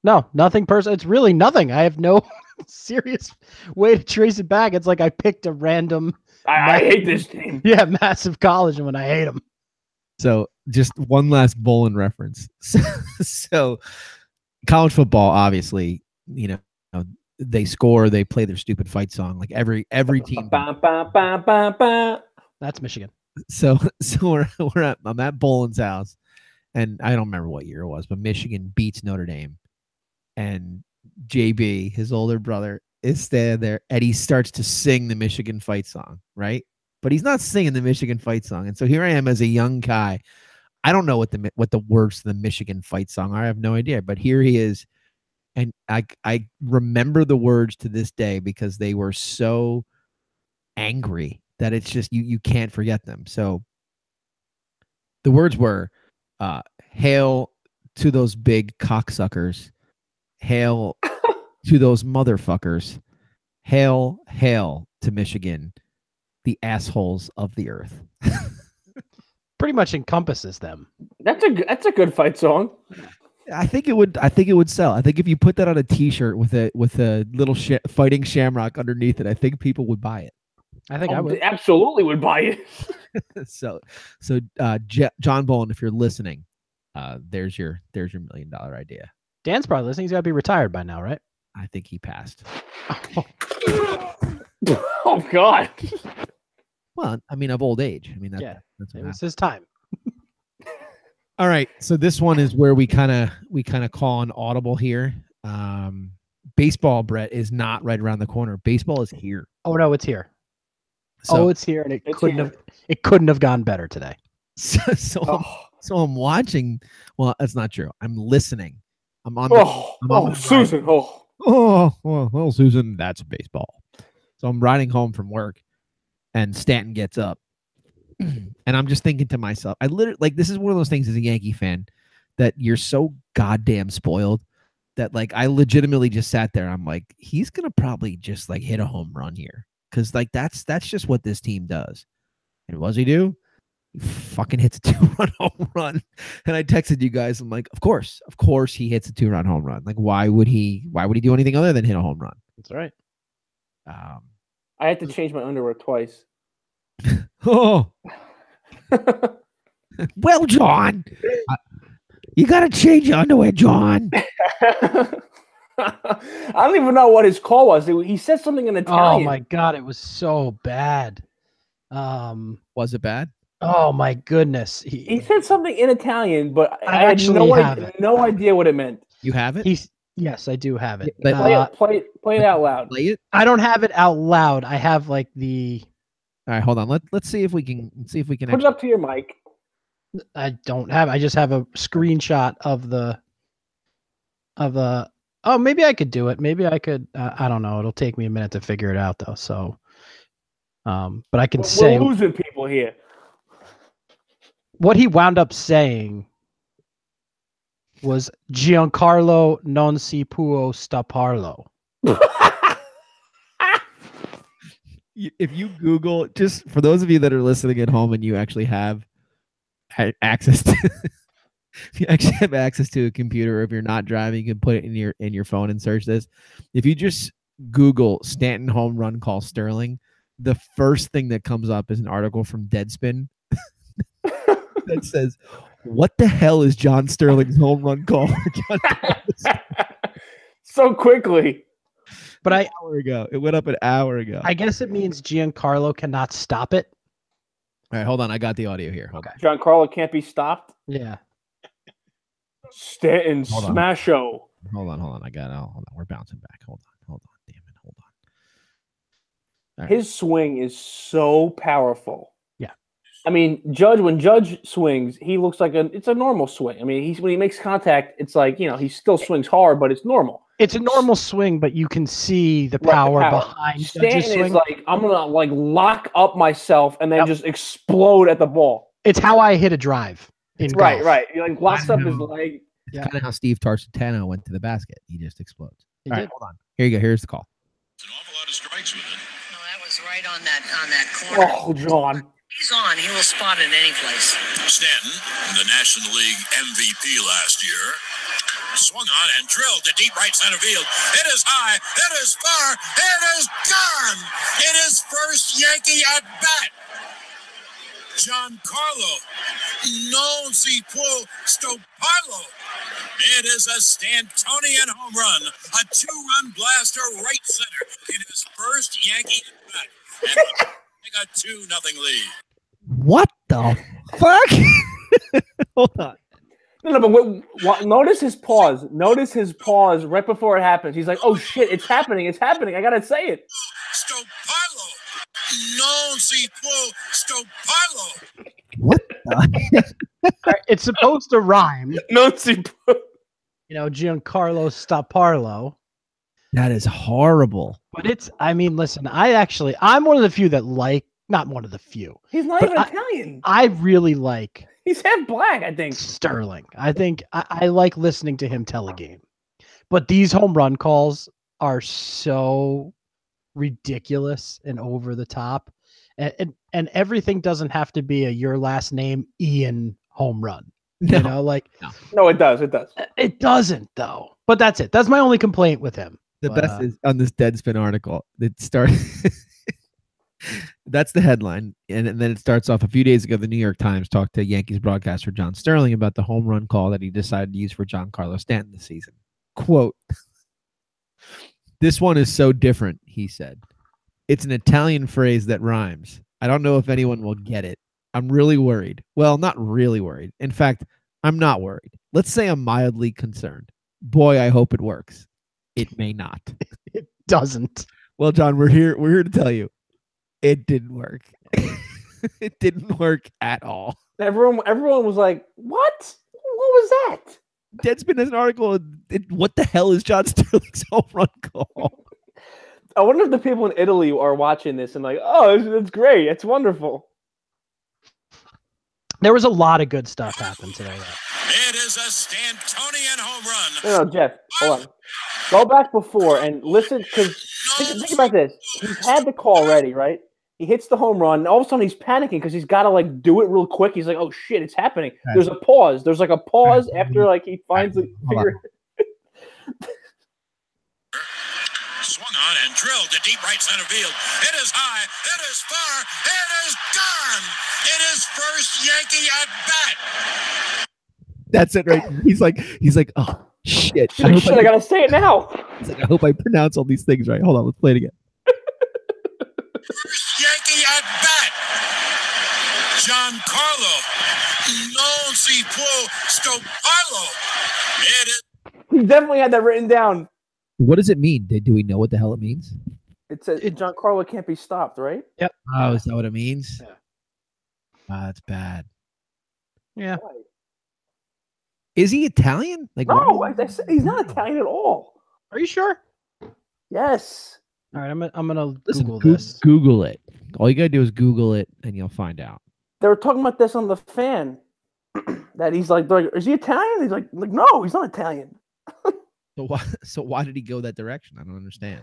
no, nothing personal. It's really nothing. I have no serious way to trace it back. It's like I picked a random. I hate this team. Yeah, massive college, and when I hate them. So just one last Bolin reference. So college football, obviously, they score, they play their stupid fight song. Like every team. That's Michigan. So I'm at Bolin's house, and I don't remember what year it was, but Michigan beats Notre Dame, and JB, his older brother, is standing there, and he starts to sing the Michigan fight song, right? But he's not singing the Michigan fight song, and so here I am as a young guy. I don't know what the words to the Michigan fight song are. I have no idea, but here he is. And I remember the words to this day because they were so angry that it's just you can't forget them. So the words were, hail to those big cocksuckers, hail to those motherfuckers, hail to Michigan, the assholes of the earth. Pretty much encompasses them. That's a good fight song. I think it would. I think it would sell. I think if you put that on a T-shirt with a little fighting shamrock underneath it, I think people would buy it. I think I would. Absolutely would buy it. So John Bolin, if you're listening, there's your $1 million idea. Dan's probably listening. He's got to be retired by now, right? I think he passed. Oh God. Well, I mean, of old age. I mean, that's it what was his time. All right, so this one is where we kind of call an audible here. Baseball, Brett, is not right around the corner. Baseball is here. Oh no, it's here. So, it's here, and it couldn't have gone better today. So I'm watching. Well, that's not true. I'm listening. I'm on. Susan. Well, Susan, that's baseball. So I'm riding home from work, and Stanton gets up, and I'm just thinking to myself, I literally this is one of those things as a Yankee fan that you're so goddamn spoiled that I legitimately just sat there. I'm like, he's gonna probably just hit a home run here. Because that's just what this team does. And what does he do? He fucking hits a 2-run home run. And I texted you guys. I'm like, of course he hits a 2-run home run. Why would he do anything other than hit a home run? That's right. I had to change my underwear twice. Oh. Well, John, you got to change your underwear, John. I don't even know what his call was. He said something in Italian. Oh my God, it was so bad. Was it bad? Oh my goodness. He said something in Italian, but I had no idea what it meant. You have it? Yes, I do have it. Play it out loud. Play it? I don't have it out loud. I have the. All right, hold on. Let's see if we can put it up to your mic. I don't have. I just have a screenshot of the. Oh, maybe I could do it. Maybe I could. I don't know. It'll take me a minute to figure it out, though. So, but I can say we're losing people here. What he wound up saying was Giancarlo non si può stopparlo. If you Google, just for those of you that are listening at home and you actually have access to. If you actually have access to a computer, or if you're not driving, you can put it in your phone and search this. If you just Google Stanton home run call Sterling, the first thing that comes up is an article from Deadspin that says, "What the hell is John Sterling's home run call?" So quickly. But an hour ago. It went up an hour ago. I guess it means Giancarlo cannot stop it. All right, hold on. I got the audio here. Okay. Giancarlo can't be stopped. Yeah. Stanton smash-o. Hold on. I got it. Hold on. We're bouncing back. Hold on. Damn it. Hold on. Right. His swing is so powerful. Yeah. I mean, when Judge swings, he looks like it's a normal swing. I mean, when he makes contact, it's he still swings hard, but it's normal. It's a normal swing, but you can see the power behind Judge's swing. Stanton is I'm gonna lock up myself and then just explode at the ball. It's how I hit a drive. Right. He locks up his leg. It's kind of how Steve Tarsitano went to the basket. He just explodes. He All did. right, hold on. Here you go. Here's the call. It's an awful lot of strikes with it. No, that was right on that corner. Oh, John. He's on. He will spot it any place. Stanton, the National League MVP last year, swung on and drilled to deep right center field. It is high. It is far. It is gone. It is first Yankee at bat. Giancarlo non si può stopparlo. It is a Stantonian home run, a 2-run blaster right center in his first Yankee at bat. And they got 2-0 lead. What the fuck? Hold on. No, but notice his pause. Notice his pause right before it happens. He's like, "Oh shit, it's happening! It's happening! I gotta say it." Stopparlo, non si può stopparlo. What the? It's supposed to rhyme. Non si può. Giancarlo Stopparlo. That is horrible. But listen, I'm one of the few that not one of the few. He's not even Italian. I really like. He's half black, I think. Sterling. I think I like listening to him tell a game. But these home run calls are so ridiculous and over the top. And everything doesn't have to be your last name Ian home run. No. You know, like No, it does. It does. it doesn't though. But that's it. That's my only complaint with him. The But, best is on this Deadspin article. It starts. That's the headline, and then it starts off. A few days ago, the New York Times talked to Yankees broadcaster John Sterling about the home run call that he decided to use for Giancarlo Stanton this season. Quote: "This one is so different," he said. "It's an Italian phrase that rhymes. I don't know if anyone will get it. I'm really worried. Well, not really worried. In fact, I'm not worried. Let's say I'm mildly concerned. Boy, I hope it works. It may not." It doesn't. Well, John, we're here to tell you it didn't work. It didn't work at all. Everyone was like, "What? What was that?" Deadspin has an article. What the hell is John Sterling's home run call? I wonder if the people in Italy are watching this and like, "Oh, it's great. It's wonderful." There was a lot of good stuff happen today, though. It is a Stantonian home run. No, Jeff, hold on. Go back before and listen, because think about this. He's had the call ready, right? He hits the home run. And all of a sudden, he's panicking because he's got to like do it real quick. He's like, "Oh shit, it's happening." There's a pause. There's like a pause after like he finds the figure. Swung on and drilled to deep right center field. It is high. It is far. It is gone. It is first Yankee at bat. That's it, right? He's like, "Oh shit! I gotta say it now." He's like, "I hope I pronounce all these things right." Hold on, let's play it again. First Yankee at bat. Giancarlo. Non si può stopparlo. It is. He definitely had that written down. What does it mean? Do we know what the hell it means? It says Giancarlo can't be stopped, right? Yep. Oh, is that what it means? Yeah. That's bad. Yeah. Is he Italian? Like, No, he's not Italian at all. Are you sure? Yes. All right, I'm gonna listen, Google this. Google it. All you gotta do is Google it, and you'll find out. They were talking about this on the fan. That he's like, "Is he Italian?" He's like, "No, he's not Italian." So why did he go that direction? I don't understand.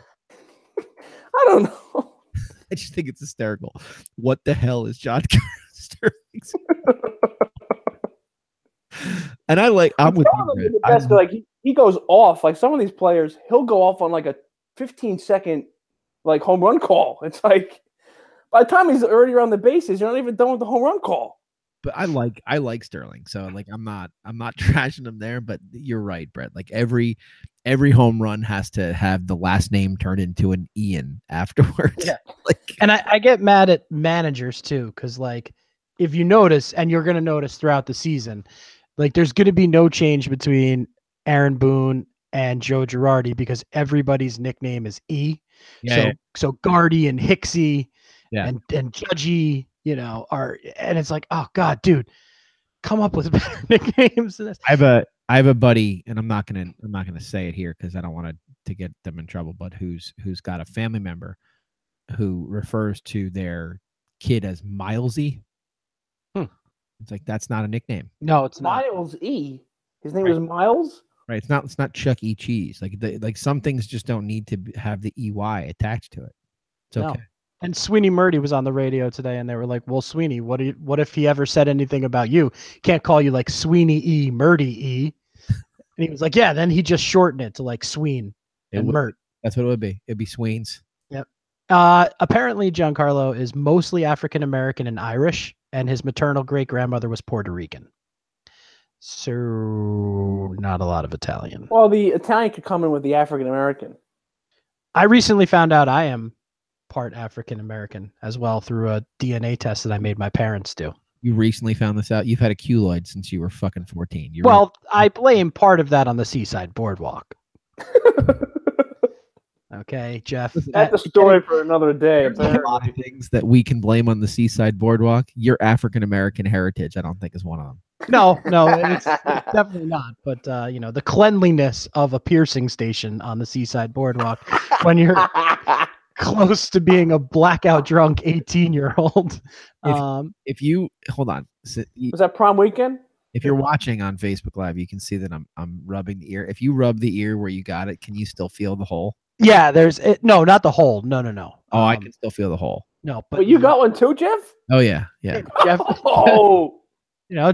I don't know. I just think it's hysterical. What the hell is John Sterling's? And I'm with you, the best, like he goes off. Like some of these players, he'll go off on like a 15-second like home run call. It's like by the time he's already around the bases, you're not even done with the home run call. But I like Sterling, so like I'm not trashing him there. But you're right, Brett. Like every home run has to have the last name turned into an Ian afterwards. Yeah. Like, and I get mad at managers too, because like if you notice, and you're gonna notice throughout the season, like there's gonna be no change between Aaron Boone and Joe Girardi because everybody's nickname is E. Yeah, so Gardy and Hicksy and Judgy, you know, and it's like, oh God, dude, come up with better nicknames than this. I have a buddy, and I'm not gonna say it here because I don't want to get them in trouble, but who's got a family member who refers to their kid as Milesy. It's like that's not a nickname. No, it's not. Miles E. His name is Miles. Right. It's not Chuck E. Cheese. Like some things just don't need to have the EY attached to it. It's okay. No. And Sweeney Murdy was on the radio today, and they were like, "Well, Sweeney, what if he ever said anything about you? Can't call you like Sweeney E. Murdy E." And he was like, "Yeah." Then he just shortened it to like Sween and Mert. That's what it would be. It'd be Sweens. Yep. Apparently, Giancarlo is mostly African American and Irish, and his maternal great grandmother was Puerto Rican. So not a lot of Italian. Well, the Italian could come in with the African American. I recently found out I am part African American as well through a DNA test that I made my parents do. You recently found this out? You've had a keloid since you were fucking 14. I blame part of that on the Seaside Boardwalk. Okay, Jeff. That's a story for another day. There's a lot of things that we can blame on the Seaside Boardwalk. Your African American heritage, I don't think, is one of them. No, it's definitely not. But the cleanliness of a piercing station on the Seaside Boardwalk when you're close to being a blackout drunk 18-year-old. If you hold on, was that prom weekend? If you're watching on Facebook Live, you can see that I'm rubbing the ear. If you rub the ear where you got it, can you still feel the hole? Yeah, no, not the hole. No. Oh, I can still feel the hole. No, but you got one too, Jeff? Oh yeah. Jeff. Oh.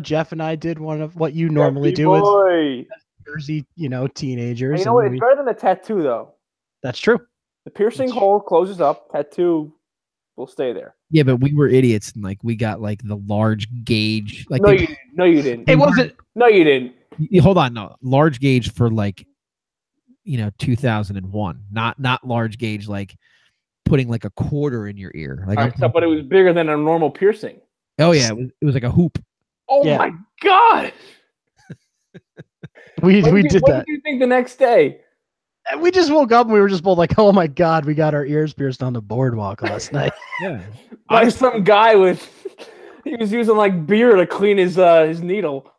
Jeff and I did one of what you normally do Boy. as Jersey, teenagers. You know what? and It's better than a tattoo, though. That's true. The piercing hole closes up. Tattoo will stay there. Yeah, but we were idiots and like we got like the large gauge. Like No, you didn't. No, you didn't. It wasn't. No, you didn't. Hold on, no large gauge for like 2001, not large gauge like putting like a quarter in your ear. Like, But it was bigger than a normal piercing. oh yeah, it was like a hoop. Oh Yeah. my god! We did What that. did you think the next day? And we just woke up and we were just both like, "Oh my god, we got our ears pierced on the boardwalk last night." Yeah, By some guy he was using like beer to clean his needle.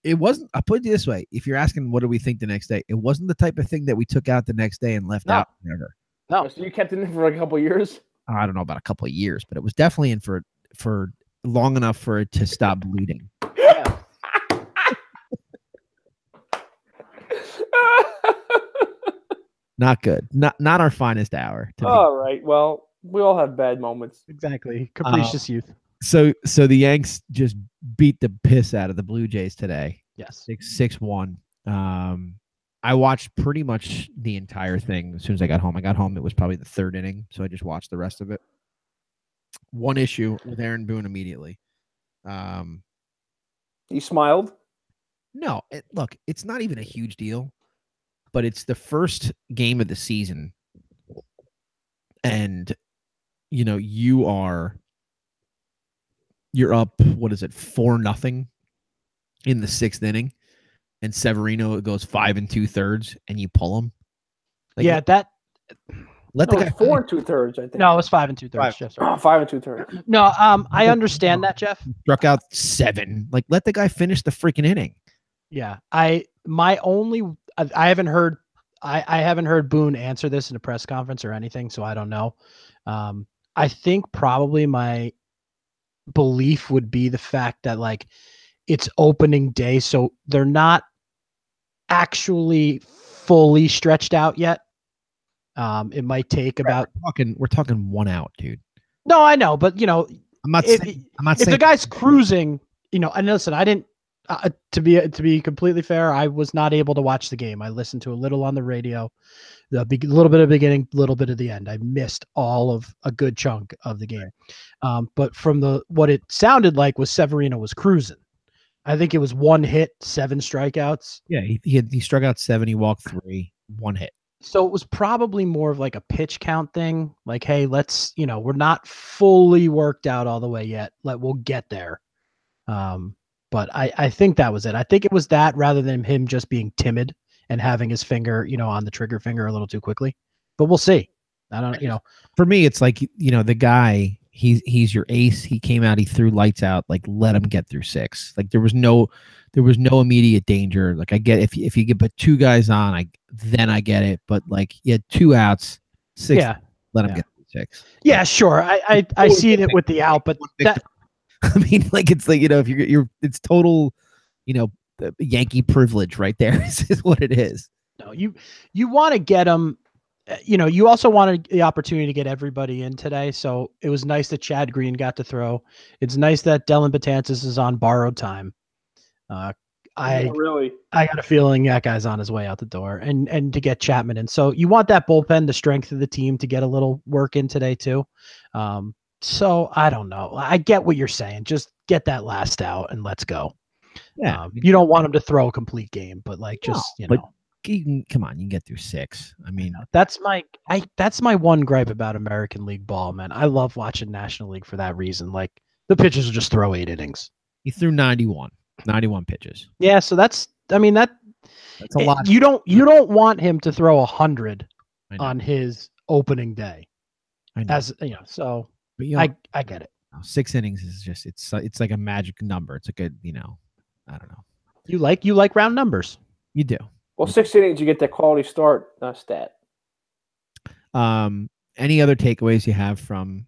it wasn't. I put it this way: if you're asking what do we think the next day, it wasn't the type of thing that we took out the next day and left No. out forever. No. So you kept it in for like a couple of years. I don't know about a couple of years, but it was definitely in for long enough for it to stop bleeding. Not good. Not our finest hour. to be- All right. Well, we all have bad moments. Exactly. Capricious youth. So the Yanks just beat the piss out of the Blue Jays today. Yes. 6-1. I watched pretty much the entire thing as soon as I got home. I got home, it was probably the third inning, so I just watched the rest of it. One issue with Aaron Boone immediately. He smiled. No, look, it's not even a huge deal, but it's the first game of the season. And, you're up, 4-0 in the sixth inning. And Severino goes 5 2/3, and you pull him. Like, Yeah, let the guy 4 2/3. I think. no, it was 5 2/3. Jeff, sorry. 5 2/3. No, I understand that, Jeff. struck out 7. Like, let the guy finish the freaking inning. Yeah, I haven't heard I haven't heard Boone answer this in a press conference or anything, so I don't know. I think probably my belief would be the fact that like it's opening day, so they're not actually fully stretched out yet. It might take about. We're talking 1 out, dude. No, I know, but I'm not if saying the guy's cruising, and listen, I didn't. To be completely fair, I was not able to watch the game. I listened to a little on the radio, little bit of the beginning, little bit of the end. I missed all of a good chunk of the game. But from what it sounded like was Severino was cruising. I think it was 1 hit, 7 strikeouts. Yeah, he struck out 7, he walked 3, 1 hit. So it was probably more of like a pitch count thing. Like, hey, let's, we're not fully worked out all the way yet. We'll get there. But I think that was it. I think it was that rather than him just being timid and having his finger, on the trigger finger a little too quickly. But we'll see. I don't, For me, it's like, the guy, he's your ace. He came out, he threw lights out. Like, let him get through 6. Like, there was no immediate danger. Like, I get if you could put 2 guys on, then I get it. But like, you had 2 outs, 6. Yeah. Let him get through 6. Yeah, sure. I see it with the out, but that. I mean, like, it's like, if you're it's total, Yankee privilege right there is what it is. No, you want to get them. You also wanted the opportunity to get everybody in today. So it was nice that Chad Green got to throw. It's nice that Dellin Betances is on borrowed time. I got a feeling that guy's on his way out the door, and to get Chapman in. So you want that bullpen, the strength of the team, to get a little work in today too. So I don't know. I get what you're saying. Just get that last out and let's go. Yeah, you don't want him to throw a complete game, but like just come on, you can get through 6. I mean, that's my one gripe about American League ball, man. I love watching National League for that reason. Like the pitchers will just throw 8 innings. He threw 91 pitches. Yeah, so that's a lot. You don't want him to throw 100 on his opening day. I know. So but, I get it. 6 innings is just it's like a magic number. It's like a I don't know. You like round numbers. You do. Well, 6 innings, you get that quality start stat. Any other takeaways you have from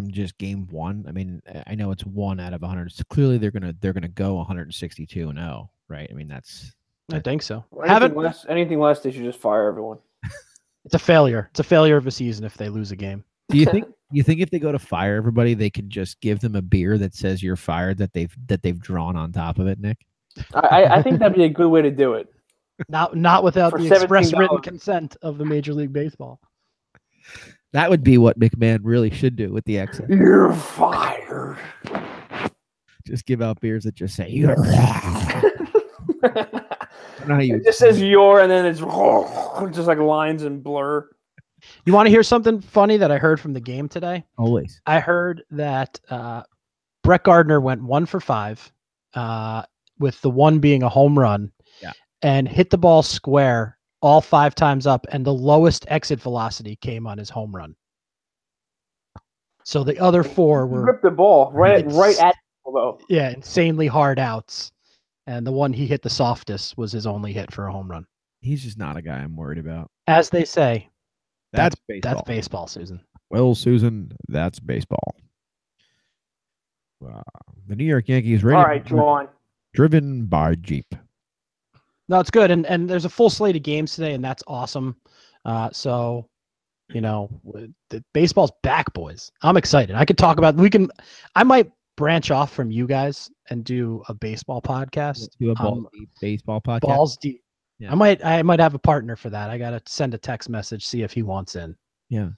just game 1? I mean, I know it's 1 out of 100. So clearly they're gonna go 162-0, right? I mean, I think so. Anything less, they should just fire everyone. It's a failure. It's a failure of a season if they lose a game. Do you think if they go to fire everybody, they can just give them a beer that says you're fired that they've drawn on top of it, Nick? I think that'd be a good way to do it. Not without For the express $17. written consent of the Major League Baseball. That would be what McMahon really should do with the excess. You're fired. Just give out beers that just say you're. I don't know how you. It just says "your" and then it's just like lines and blur. You want to hear something funny that I heard from the game today? Always. I heard that Brett Gardner went 1 for 5, with the one being a home run, and hit the ball square all 5 times up, and the lowest exit velocity came on his home run. So the other 4 were ripped the ball right at though. Yeah, insanely hard outs, and the one he hit the softest was his only hit for a home run. He's just not a guy I'm worried about. As they say, That's baseball. That's baseball, Susan. Well, Susan, that's baseball. The New York Yankees ready. All right, John. Driven by Jeep. No, it's good, and there's a full slate of games today, and that's awesome. So, the baseball's back, boys. I'm excited. I could talk about. I might branch off from you guys and do a baseball podcast. Do a balls deep baseball podcast. Balls deep. Yeah. I might have a partner for that. I gotta send a text message, see if he wants in. Yeah.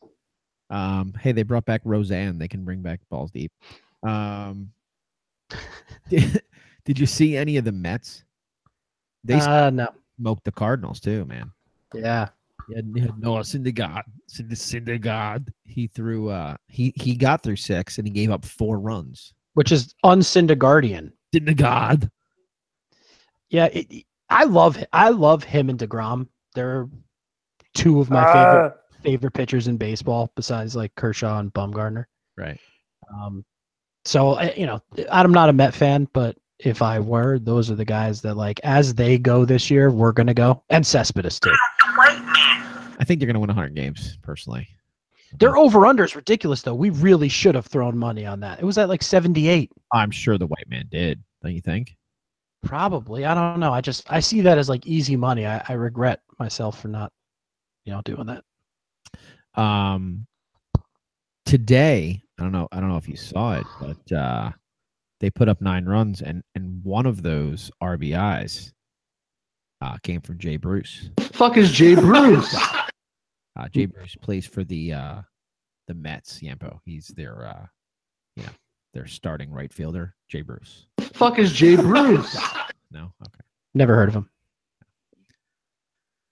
Hey, they brought back Roseanne. They can bring back Balls Deep. Did you see any of the Mets? They no. smoked the Cardinals too, man. Yeah. He had Noah Syndergaard. He threw. He got through 6 and he gave up 4 runs, which is un-Syndergaardian. Syndergaard. Yeah, I love him and DeGrom. They're 2 of my favorite pitchers in baseball, besides like Kershaw and Bumgarner. Right. So I'm not a Met fan, but if I were, those are the guys that, like, as they go this year, we're gonna go, and Cespedes too. I think they're gonna win 100 games, personally. Their over/under is ridiculous, though. We really should have thrown money on that. It was at like 78. I'm sure the white man did. Don't you think? Probably. I don't know. I see that as like easy money. I regret myself for not, doing that. Today, I don't know if you saw it, but they put up 9 runs, and one of those RBIs came from Jay Bruce. Fuck is Jay Bruce? Jay Bruce plays for the Mets. Yampo. He's their their starting right fielder. Jay Bruce. Fuck is Jay Bruce? No. Okay. Never heard of him.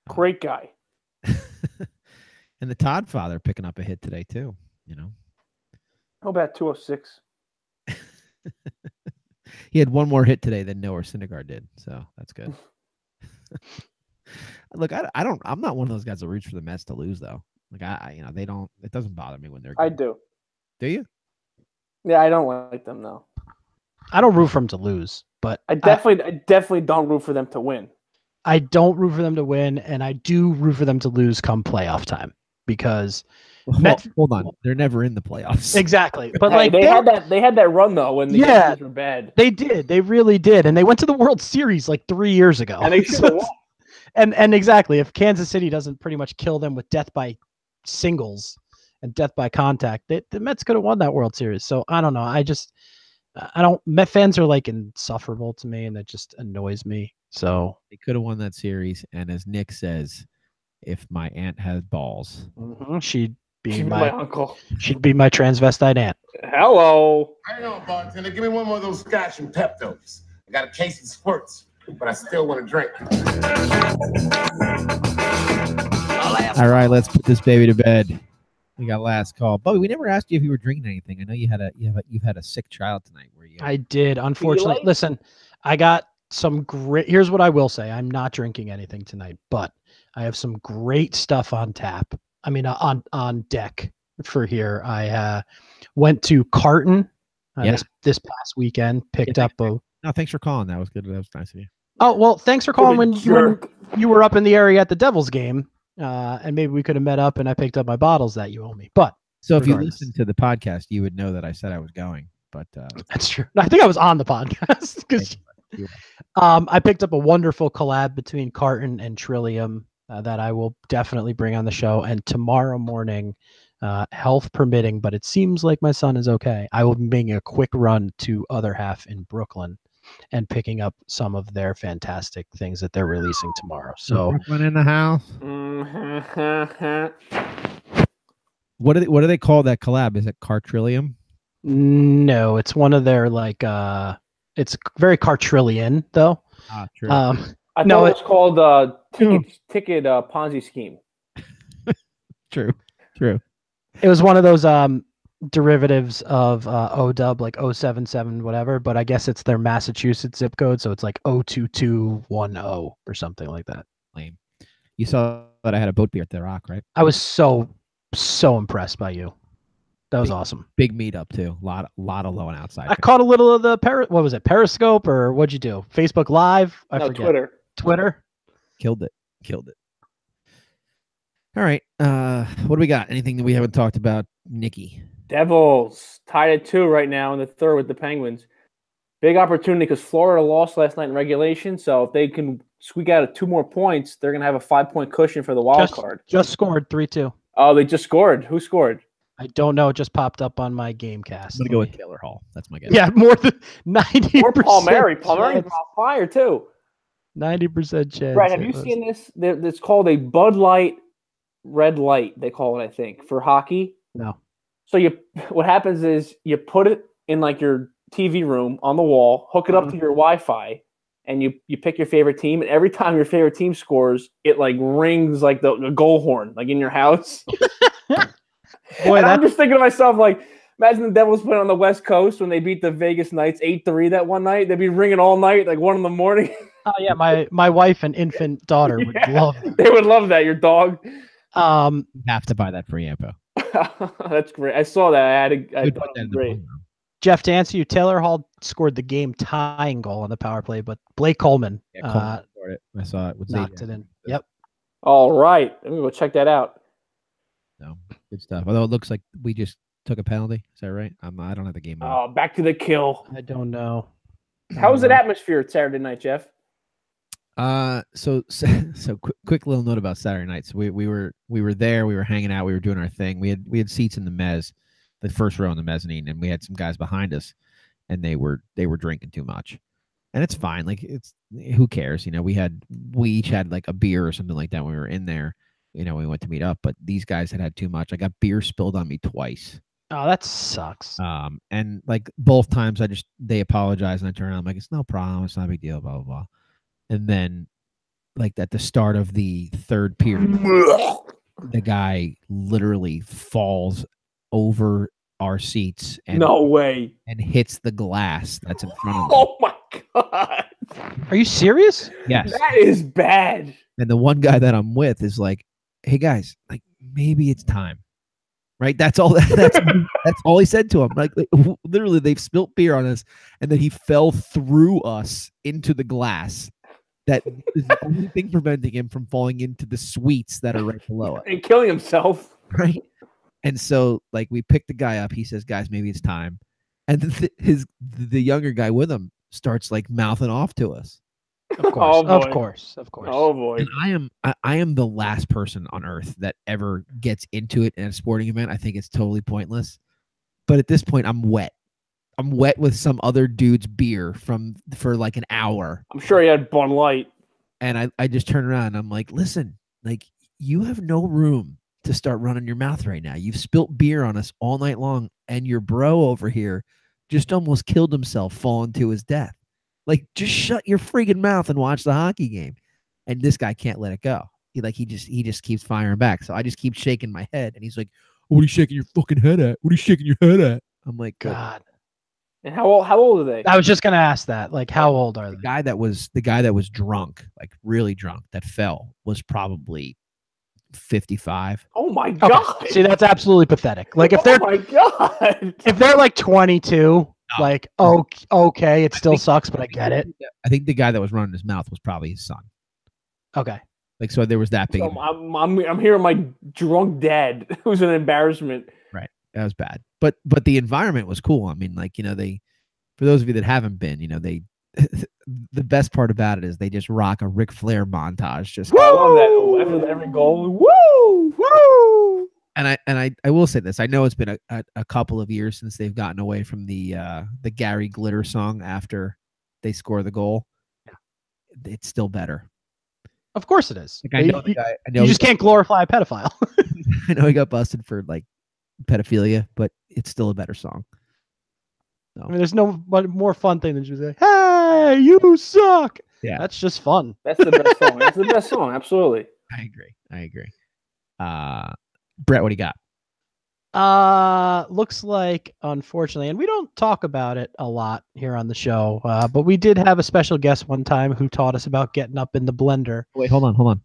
Great guy. And the Todd father picking up a hit today too. How about 206? He had one more hit today than Noah Syndergaard did, so that's good. Look, I'm not one of those guys that roots for the Mets to lose, though. Like they don't. It doesn't bother me when they're good. I do. Do you? Yeah, I don't like them though. I don't root for them to lose, but I definitely don't root for them to win. I don't root for them to win, and I do root for them to lose come playoff time, because hold on, they're never in the playoffs. Exactly, but Hey, like they had that run though when the Yankees were bad. They did, they really did, and they went to the World Series like 3 years ago. And they should have won. And exactly, if Kansas City doesn't pretty much kill them with death by singles and death by contact, the Mets could have won that World Series. So I don't know. Met fans are like insufferable to me, and that just annoys me. So they could have won that series. And as Nick says, if my aunt had balls, she'd be my uncle. She'd be my transvestite aunt. Hello. I know, bartender. Give me one more of those scotch and Peptos. I got a case of squirts, but I still want to drink. All right, let's put this baby to bed. We got last call, Bubby. We never asked you if you were drinking anything. I know you've had a sick child tonight. Where you? I did, unfortunately. Listen, I got some great. Here's what I will say: I'm not drinking anything tonight, but I have some great stuff on tap. I mean, on deck for here. I went to Carton this past weekend. Picked up a. No, thanks for calling. That was good. That was nice of you. Oh well, thanks for calling when you were up in the area at the Devils game. And maybe we could have met up and I picked up my bottles that you owe me. But so if you listened to the podcast, you would know that I said I was going. But that's true. I think I was on the podcast because I picked up a wonderful collab between Carton and Trillium that I will definitely bring on the show. And tomorrow morning, health permitting, but it seems like my son is okay. I will be making a quick run to Other Half in Brooklyn and picking up some of their fantastic things that they're releasing tomorrow. So Brooklyn in the house. Mm-hmm. What do they call that collab? Is it Cartrillium? no, it's one of their like it's very Cartrillion though. Ah, true. I thought No, it was called ticket Ponzi scheme. True. It was one of those derivatives of ODub, like 077 whatever, but I guess it's their Massachusetts zip code, so it's like 02210 or something like that. Lame. You saw that I had a boat beer at the Rock, right? I was so impressed by you. That was awesome. Big meetup too. A lot of low and outside. I caught a little of the what was it, Periscope, or what'd you do? Facebook Live? I No, forget. Twitter. Killed it. All right. What do we got? Anything that we haven't talked about, Nikki? Devils tied at 2 right now in the third with the Penguins. Big opportunity because Florida lost last night in regulation. So if they can squeak out 2 more points, they're going to have a 5-point cushion for the wild card. Just scored 3-2. Oh, they just scored. Who scored? I don't know. It just popped up on my Gamecast. I'm gonna go with Taylor Hall. That's my guess. Yeah, more than 90%. Or Palmieri. Palmieri's on fire too. 90% chance. Brad, have you seen this? It's called a Bud Light red light. They call it, I think, for hockey. No. So what happens is you put it in like your TV room on the wall, hook it up to your Wi-Fi, and you pick your favorite team. And every time your favorite team scores, it like rings like the goal horn, like in your house. Boy, I'm just thinking to myself, like, imagine the Devils playing on the West Coast when they beat the Vegas Knights 8-3 that one night. They'd be ringing all night, like 1 a.m. Oh yeah, my wife and infant daughter would love that. They would love that. Your dog. You have to buy that for Yampo. That's great. I saw that. I thought it was great. Jeff, to answer you, Taylor Hall scored the game tying goal on the power play, but Blake Coleman, Coleman scored it. I saw it. knocked it in. Yep. All right. Let me go check that out. No, good stuff. Although it looks like we just took a penalty. Is that right? I don't have the game. Oh, back to the kill. I don't know. How was the atmosphere Saturday night, Jeff? So quick little note about Saturday night. So we were there. We were hanging out. We were doing our thing. We had seats in the mezz, the first row in the mezzanine, and we had some guys behind us, and they were drinking too much, and it's fine. Like who cares? You know, we each had like a beer or something like that when we were in there. You know, we went to meet up, but these guys had two much. I got beer spilled on me twice. Oh, that sucks. And like both times they apologized and I turned around. I'm like, it's no problem. It's not a big deal, blah, blah, blah. And then like at the start of the third period, the guy literally falls over our seats and no way and hits the glass that's in front of him. Oh my God. Are you serious? Yes. That is bad. And the one guy that I'm with is like, hey guys, like maybe it's time. Right? That's all that's all he said to him. Like literally they've spilt beer on us and then he fell through us into the glass. That is the only thing preventing him from falling into the suites that are right below it. And killing himself. Right? And so like we picked the guy up. He says, guys, maybe it's time. And the younger guy with him starts like mouthing off to us. Of course. Of course. Oh boy. And I am the last person on earth that ever gets into it in a sporting event. I think it's totally pointless. But at this point, I'm wet. I'm wet with some other dude's beer for like an hour. I'm sure he had Bud Light. And I just turn around and I'm like, listen, like you have no room to start running your mouth right now. You've spilt beer on us all night long, and your bro over here just almost killed himself falling to his death. Like, just shut your freaking mouth and watch the hockey game. And this guy can't let it go. He just keeps firing back. So I just keep shaking my head, and he's like, "What are you shaking your fucking head at? What are you shaking your head at?" I'm like, God. And how old are they? I was just gonna ask that. Like, how old are they? The guy that was drunk, like really drunk, that fell was probably 55. Oh my God. Okay. See, that's absolutely pathetic. Like if they're oh my God. If they're like 22, like okay, it still sucks, but I get it. I think the guy that was running his mouth was probably his son. Okay. Like so there was that big. So I'm hearing my drunk dad. It was an embarrassment. Right. That was bad. But the environment was cool. I mean, like, you know, for those of you that haven't been, you know, the best part about it is they just rock a Ric Flair montage. Just I love that. After every goal, woo, woo. And I will say this. I know it's been a couple of years since they've gotten away from the Gary Glitter song after they score the goal. Yeah. It's still better. Of course it is. Like, I know the guy. I know you just can't glorify a pedophile. I know he got busted for like pedophilia, but it's still a better song. So. I mean, there's no more fun thing than just say, "Hey, you suck." Yeah, that's just fun. That's the best song. That's the best song. Absolutely. I agree. Brett, what do you got? Looks like, unfortunately, and we don't talk about it a lot here on the show, but we did have a special guest one time who taught us about getting up in the blender. Wait, hold on.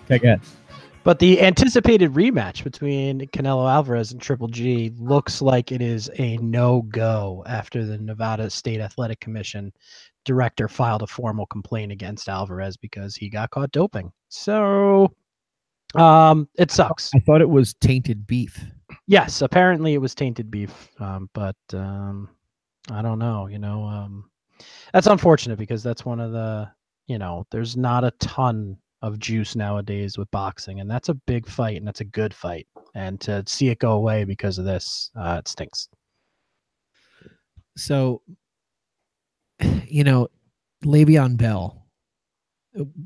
Okay, good. But the anticipated rematch between Canelo Alvarez and Triple G looks like it is a no-go after the Nevada State Athletic Commission director filed a formal complaint against Alvarez because he got caught doping. So it sucks. I thought it was tainted beef. Yes, apparently it was tainted beef. But I don't know, that's unfortunate because that's one of the, there's not a ton of juice nowadays with boxing, and that's a big fight and that's a good fight, and to see it go away because of this, it stinks. So Le'Veon Bell,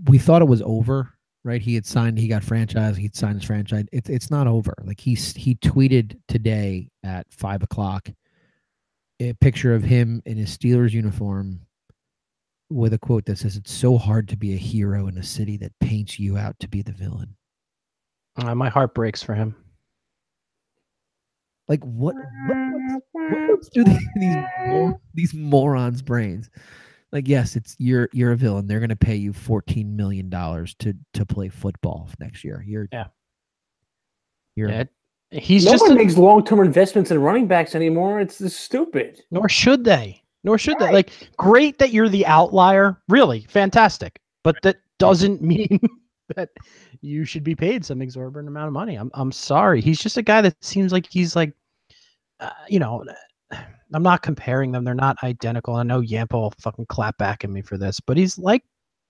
we thought it was over, right? He got franchised, he'd signed his franchise. It's not over. Like he tweeted today at 5:00 a picture of him in his Steelers uniform with a quote that says, "It's so hard to be a hero in a city that paints you out to be the villain." My heart breaks for him. Like what goes through these morons' brains? Like, yes, you're a villain. They're going to pay you $14 million to play football next year. Nobody makes long-term investments in running backs anymore. It's stupid. Nor should they. Right. Like, great that you're the outlier. Really fantastic. But that doesn't mean that you should be paid some exorbitant amount of money. I'm sorry. He's just a guy that seems like he's like, I'm not comparing them. They're not identical. I know Yampa will fucking clap back at me for this, but he's like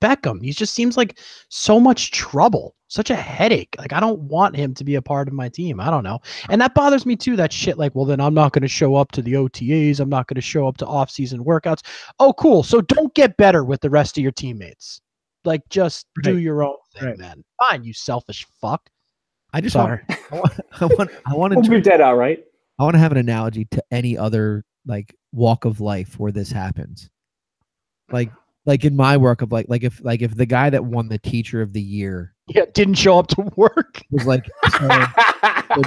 Beckham. He just seems like so much trouble, such a headache. Like, I don't want him to be a part of my team. I don't know. And that bothers me too, that shit. Like, well, then I'm not going to show up to the OTAs. I'm not going to show up to off-season workouts. Oh, cool. So don't get better with the rest of your teammates. Like, just do your own thing, then. Fine, you selfish fuck. I just Sorry. I want to beat that out, right? I want to have an analogy to any other like walk of life where this happens. Like in my work of like if the guy that won the Teacher of the Year didn't show up to work was like, so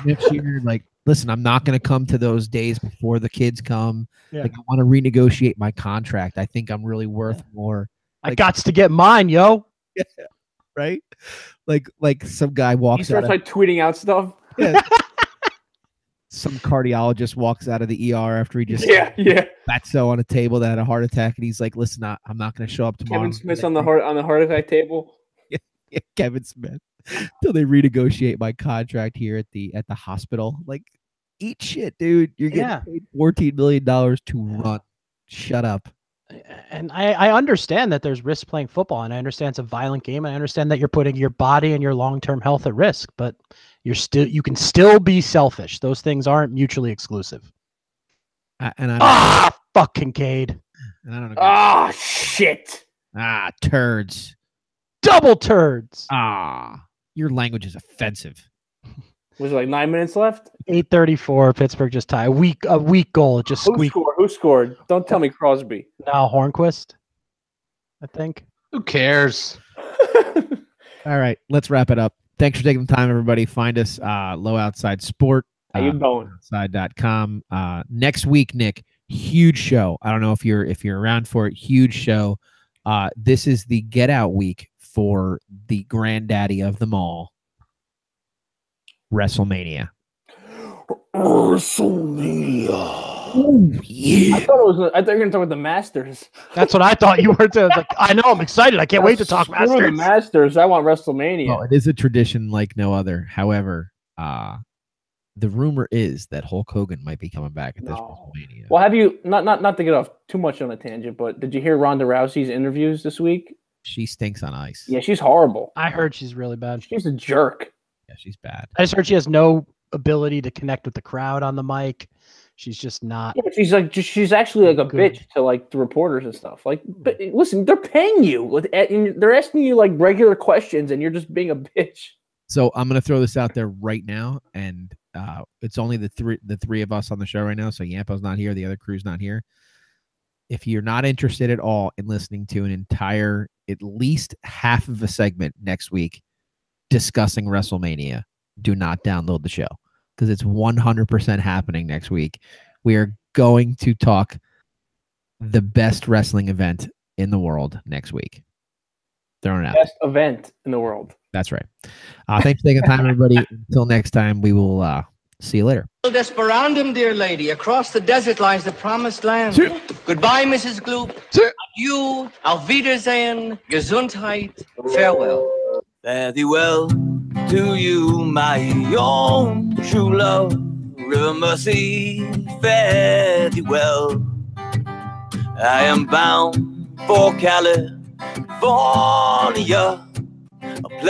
next year, like, listen, I'm not going to come to those days before the kids come. Yeah. Like, I want to renegotiate my contract. I think I'm really worth more. I got to get mine, yo. Yeah, right? Like some guy walks. He starts like tweeting out stuff. Yeah. Some cardiologist walks out of the ER after he just fatso on a table that had a heart attack, and he's like, "Listen, I'm not going to show up tomorrow." Kevin Smith's on the heart attack table. Yeah, Kevin Smith. Till they renegotiate my contract here at the hospital. Like, eat shit, dude. You're getting paid $14 million to run. Shut up. And I understand that there's risk playing football, and I understand it's a violent game, and I understand that you're putting your body and your long-term health at risk, but you can still be selfish. Those things aren't mutually exclusive. Fuck Kincaid. And I don't know. Shit. Turds. Double turds. Your language is offensive. Was it like 9 minutes left? 8:34. Pittsburgh just tied. A weak goal. It just squeaked. Who scored? Don't tell me Crosby. Now Hornquist, I think. Who cares? All right, let's wrap it up. Thanks for taking the time, everybody. Find us Low Outside Sport. How you going? Outside.com. Next week, Nick, huge show. I don't know if you're around for it. Huge show. This is the Get Out week for the granddaddy of them all, WrestleMania. Oh, yeah. I thought you were going to talk about the Masters. That's what I thought you were to. Like, I know, I'm excited. I can't wait to talk Masters. The Masters. I want WrestleMania. Well, it is a tradition like no other. However, the rumor is that Hulk Hogan might be coming back at this WrestleMania. Well, have you not to get off too much on a tangent, but did you hear Ronda Rousey's interviews this week? She stinks on ice. Yeah, she's horrible. I heard she's really bad. She's a jerk. Yeah, she's bad. I just heard she has no ability to connect with the crowd on the mic. She's just not. Yeah, she's actually like a bitch to like the reporters and stuff. Like, but listen, they're paying you. They're asking you like regular questions, and you're just being a bitch. So I'm gonna throw this out there right now, and it's only the three of us on the show right now. So Yampo's not here, the other crew's not here. If you're not interested at all in listening to an entire, at least half of a segment next week discussing WrestleMania, do not download the show because it's 100% happening next week. We are going to talk the best wrestling event in the world next week. Throwing it out. Best event in the world. That's right. Thanks for taking the time, everybody. Until next time, we will see you later. Desperandum, dear lady. Across the desert lies the promised land. Goodbye, Mrs. Gloop. Adieu. Auf Wiedersehen. Gesundheit. Farewell. Fare thee well to you, my own true love. River Mercy, fare thee well. I am bound for California.